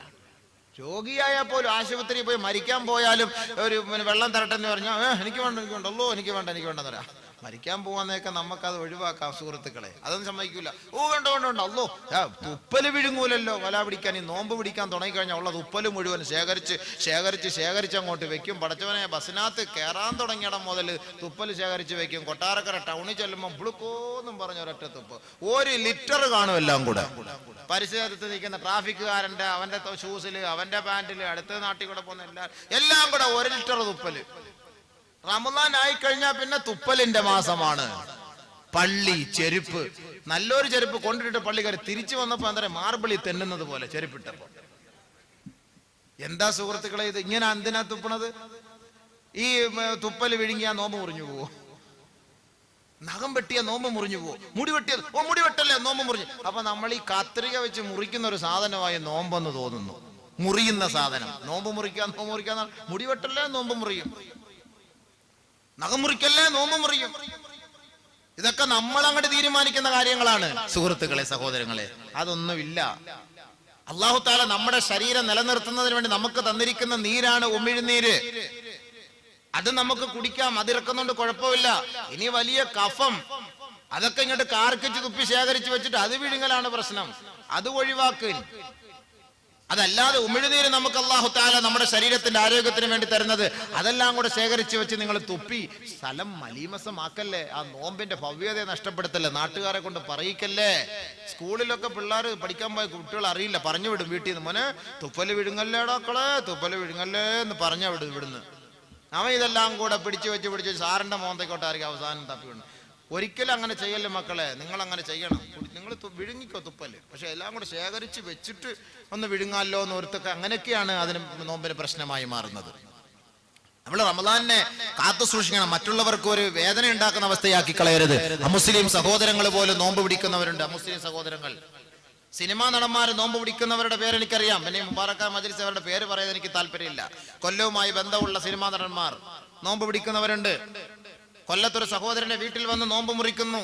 രോഗിയായാൽ പോലും ആശുപത്രി പോയി മരിക്കാൻ പോയാലും ഒരു വെള്ളം തരട്ടെ എന്ന് പറഞ്ഞാൽ എനിക്ക് വേണ്ട അല്ലോ എനിക്ക് വേണ്ടെന്ന് പറയാം. മരിക്കാൻ പോവാന്നൊക്കെ നമുക്കത് ഒഴിവാക്കാം സുഹൃത്തുക്കളെ, അതൊന്നും സമ്മതിക്കൂല. വേണ്ട അല്ലോ, തുപ്പല് വിഴുങ്ങൂലല്ലോ. വല പിടിക്കാൻ ഈ നോമ്പ് പിടിക്കാൻ തുടങ്ങിക്കഴിഞ്ഞാൽ ഉള്ളത് ഉപ്പല് മുഴുവൻ ശേഖരിച്ച് അങ്ങോട്ട് വെക്കും. പടച്ചവനെ ബസ്സിനകത്ത് കയറാൻ തുടങ്ങിയിടം മുതൽ തുപ്പല് ശേഖരിച്ച് വെക്കും. കൊട്ടാരക്കര ടൗണിൽ ചെല്ലുമ്പോൾ ബ്ലുക്കോന്നും പറഞ്ഞ ഒരൊറ്റ തുപ്പ് 1 ലിറ്റർ കാണും എല്ലാം കൂടെ. പരിസരത്ത് നിൽക്കുന്ന ട്രാഫിക്കുകാരന്റെ അവന്റെ ഷൂസില് അവന്റെ പാന്റില് അടുത്ത നാട്ടിൽ കൂടെ പോകുന്ന എല്ലാം കൂടെ 1 ലിറ്റർ തുപ്പല്. റമദാൻ ആയിക്കഴിഞ്ഞാൽ പിന്നെ തുപ്പലിന്റെ മാസമാണ്. പള്ളി ചെരുപ്പ്, നല്ലൊരു ചെരുപ്പ് കൊണ്ടിട്ട് പള്ളിക്കാർ തിരിച്ചു വന്നപ്പോ എന്താ മാർബിളി തെന്നുന്നത് പോലെ ചെരുപ്പിട്ടപ്പോ. എന്താ സുഹൃത്തുക്കളെ ഇത്? ഇങ്ങനെ എന്തിനാ തുപ്പണത്? ഈ തുപ്പല് വിഴുങ്ങിയാ നോമ്പ് മുറിഞ്ഞു പോവോ? നഖം വെട്ടിയ നോമ്പ് മുറിഞ്ഞു പോവോ? മുടി വെട്ടിയത് മുടി വെട്ടല്ലേ നോമ്പ് മുറിഞ്ഞു. അപ്പൊ നമ്മൾ ഈ കത്രിക വെച്ച് മുറിക്കുന്ന ഒരു സാധനമായി നോമ്പെന്ന് തോന്നുന്നു. മുറിയുന്ന സാധനം. നോമ്പ് മുറിക്കാൻ മുടി വെട്ടല്ലേ നോമ്പ് മുറിയും, നഖം മുറിക്കല്ലേ നോമ്പ് മുറിയും. ഇതൊക്കെ നമ്മൾ അങ്ങോട്ട് തീരുമാനിക്കുന്ന കാര്യങ്ങളാണ് സുഹൃത്തുക്കളെ, സഹോദരങ്ങളെ. അതൊന്നുമില്ല. അല്ലാഹു തആല നമ്മുടെ ശരീരം നിലനിർത്തുന്നതിന് വേണ്ടി നമുക്ക് തന്നിരിക്കുന്ന നീരാണ് ഉമിഴ്നീര്. അത് നമുക്ക് കുടിക്കാം, അതിറക്കുന്നുണ്ട്, കുഴപ്പമില്ല. ഇനി വലിയ കഫം അതൊക്കെ ഇങ്ങോട്ട് കാർക്കിച്ച് തുപ്പി ശേഖരിച്ച് വെച്ചിട്ട് അത് വിഴുങ്ങലാണ് പ്രശ്നം. അത് ഒഴിവാക്കുക. അതല്ലാതെ ഉമിഴ്നീര് നമുക്ക് അല്ലാഹു തആല നമ്മുടെ ശരീരത്തിന്റെ ആരോഗ്യത്തിന് വേണ്ടി തരുന്നത്, അതെല്ലാം കൂടെ ശേഖരിച്ച് വെച്ച് നിങ്ങൾ തുപ്പി സ്ഥലം മലീമസമാക്കല്ലേ. ആ നോമ്പിന്റെ ഭവ്യതയെ നഷ്ടപ്പെടുത്തല്ലേ, നാട്ടുകാരെ കൊണ്ട് പറയിക്കല്ലേ. സ്കൂളിലൊക്കെ പിള്ളേർ പഠിക്കാൻ പോയ കുട്ടികൾ അറിയില്ല, പറഞ്ഞു വിടും വീട്ടിൽ നിന്ന്, മോനെ തുപ്പല് വിഴുങ്ങല്ലേടോക്കളെ, തുപ്പല് വിഴുങ്ങല്ലേ എന്ന് പറഞ്ഞ വിടുന്ന്. അവൻ ഇതെല്ലാം കൂടെ പിടിച്ചു വെച്ച് സാറിന്റെ മോന്തയ്ക്കോട്ടായിരിക്കും അവസാനം തപ്പിവിടുന്നു. ഒരിക്കലും അങ്ങനെ ചെയ്യല്ലേ മക്കളെ, നിങ്ങൾ അങ്ങനെ ചെയ്യണം. നിങ്ങൾ വിഴുങ്ങിക്കോ തുപ്പല്, പക്ഷെ എല്ലാം കൂടെ ശേഖരിച്ച് വെച്ചിട്ട് ഒന്ന് വിഴുങ്ങാലോ എന്ന് ഓർത്തൊക്കെ, അങ്ങനെയൊക്കെയാണ് അതിന് നോമ്പിന് പ്രശ്നമായി മാറുന്നത്. നമ്മൾ റമദാനിനെ കാത്തു സൂക്ഷിക്കണം, മറ്റുള്ളവർക്ക് ഒരു വേദന ഉണ്ടാക്കുന്ന അവസ്ഥയാക്കി കളയരുത്. അമുസ്ലിം സഹോദരങ്ങൾ പോലും നോമ്പ് പിടിക്കുന്നവരുണ്ട്. അമുസ്ലിം സഹോദരങ്ങൾ, സിനിമാ നടന്മാർ നോമ്പ് പിടിക്കുന്നവരുടെ പേര് എനിക്കറിയാം. പിന്നെ മുബാറക്ക മജ്ലിസ് അവരുടെ പേര് പറയാൻ എനിക്ക് താല്പര്യമില്ല. കൊല്ലവുമായി ബന്ധമുള്ള സിനിമാ നടന്മാർ നോമ്പ് പിടിക്കുന്നവരുണ്ട്. കൊല്ലത്തൊരു സഹോദരന്റെ വീട്ടിൽ വന്ന് നോമ്പ് മുറിക്കുന്നു.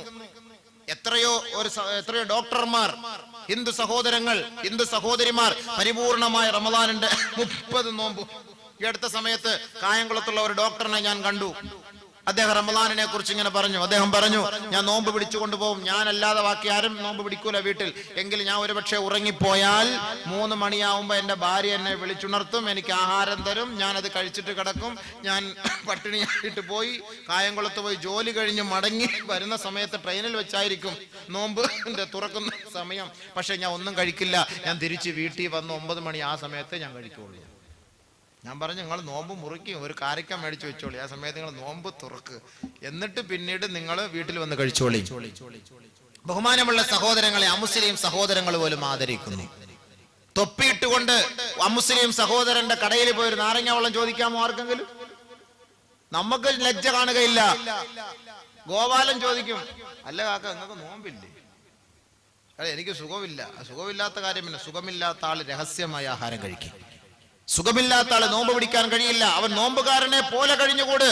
എത്രയോ ഡോക്ടർമാർ, ഹിന്ദു സഹോദരങ്ങൾ, ഹിന്ദു സഹോദരിമാർ പരിപൂർണമായ റമദാനിന്റെ 30 നോമ്പ്. ഈ അടുത്ത സമയത്ത് കായംകുളത്തുള്ള ഒരു ഡോക്ടറിനെ ഞാൻ കണ്ടു. അദ്ദേഹം റമദാനിനെ കുറിച്ച് ഇങ്ങനെ പറഞ്ഞു. അദ്ദേഹം പറഞ്ഞു, ഞാൻ നോമ്പ് പിടിച്ചു കൊണ്ടുപോകും, ഞാനല്ലാതെ ബാക്കി ആരും നോമ്പ് പിടിക്കൂല വീട്ടിൽ. എങ്കിൽ ഞാൻ ഒരുപക്ഷെ ഉറങ്ങിപ്പോയാൽ 3 മണിയാവുമ്പോ എന്റെ ഭാര്യ എന്നെ വിളിച്ചുണർത്തും, എനിക്ക് ആഹാരം തരും, ഞാനത് കഴിച്ചിട്ട് കിടക്കും. ഞാൻ പട്ടിണിയായിട്ട് പോയി കായംകുളത്ത് പോയി ജോലി കഴിഞ്ഞ് മടങ്ങി വരുന്ന സമയത്ത് ട്രെയിനിൽ വെച്ചായിരിക്കും നോമ്പ് തുറക്കുന്ന സമയം. പക്ഷെ ഞാൻ ഒന്നും കഴിക്കില്ല, ഞാൻ തിരിച്ച് വീട്ടിൽ വന്ന് 9 മണി ആ സമയത്ത് ഞാൻ കഴിക്കുള്ളൂ. ഞാൻ പറഞ്ഞു, നിങ്ങൾ നോമ്പ് മുറിക്കും, ഒരു കാരക്ക മേടിച്ചു വെച്ചോളി, ആ സമയത്ത് നിങ്ങൾ നോമ്പ് തുറക്ക്, എന്നിട്ട് പിന്നീട് നിങ്ങൾ വീട്ടിൽ വന്ന് കഴിച്ചോളി. ബഹുമാനമുള്ള സഹോദരങ്ങളെ, അമുസ്ലിം സഹോദരങ്ങൾ പോലും ആദരിക്കുന്നു. തൊപ്പിയിട്ടുകൊണ്ട് അമുസ്ലിം സഹോദരന്റെ കടയിൽ പോയി ഒരു നാരങ്ങ വെള്ളം ചോദിക്കാമോ ആർക്കെങ്കിലും? നമുക്ക് ലജ്ജ കാണുകയില്ല. ഗോപാലൻ ചോദിക്കും, അല്ല കാക്ക നിങ്ങൾക്ക് നോമ്പില്ലേ? എനിക്ക് സുഖമില്ലാത്ത കാര്യം. പിന്നെ സുഖമില്ലാത്ത ആള് രഹസ്യമായ ആഹാരം കഴിക്കും. സുഖമില്ലാത്ത ആള് നോമ്പ് പിടിക്കാൻ കഴിയില്ല. അവൻ നോമ്പുകാരനെ പോലെ കഴിഞ്ഞുകൂട്.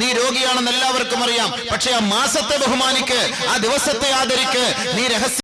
നീ രോഗിയാണെന്ന് എല്ലാവർക്കും അറിയാം, പക്ഷെ ആ മാസത്തെ ബഹുമാനിക്ക്, ആ ദിവസത്തെ ആദരിക്ക്. നീ രഹസ്യ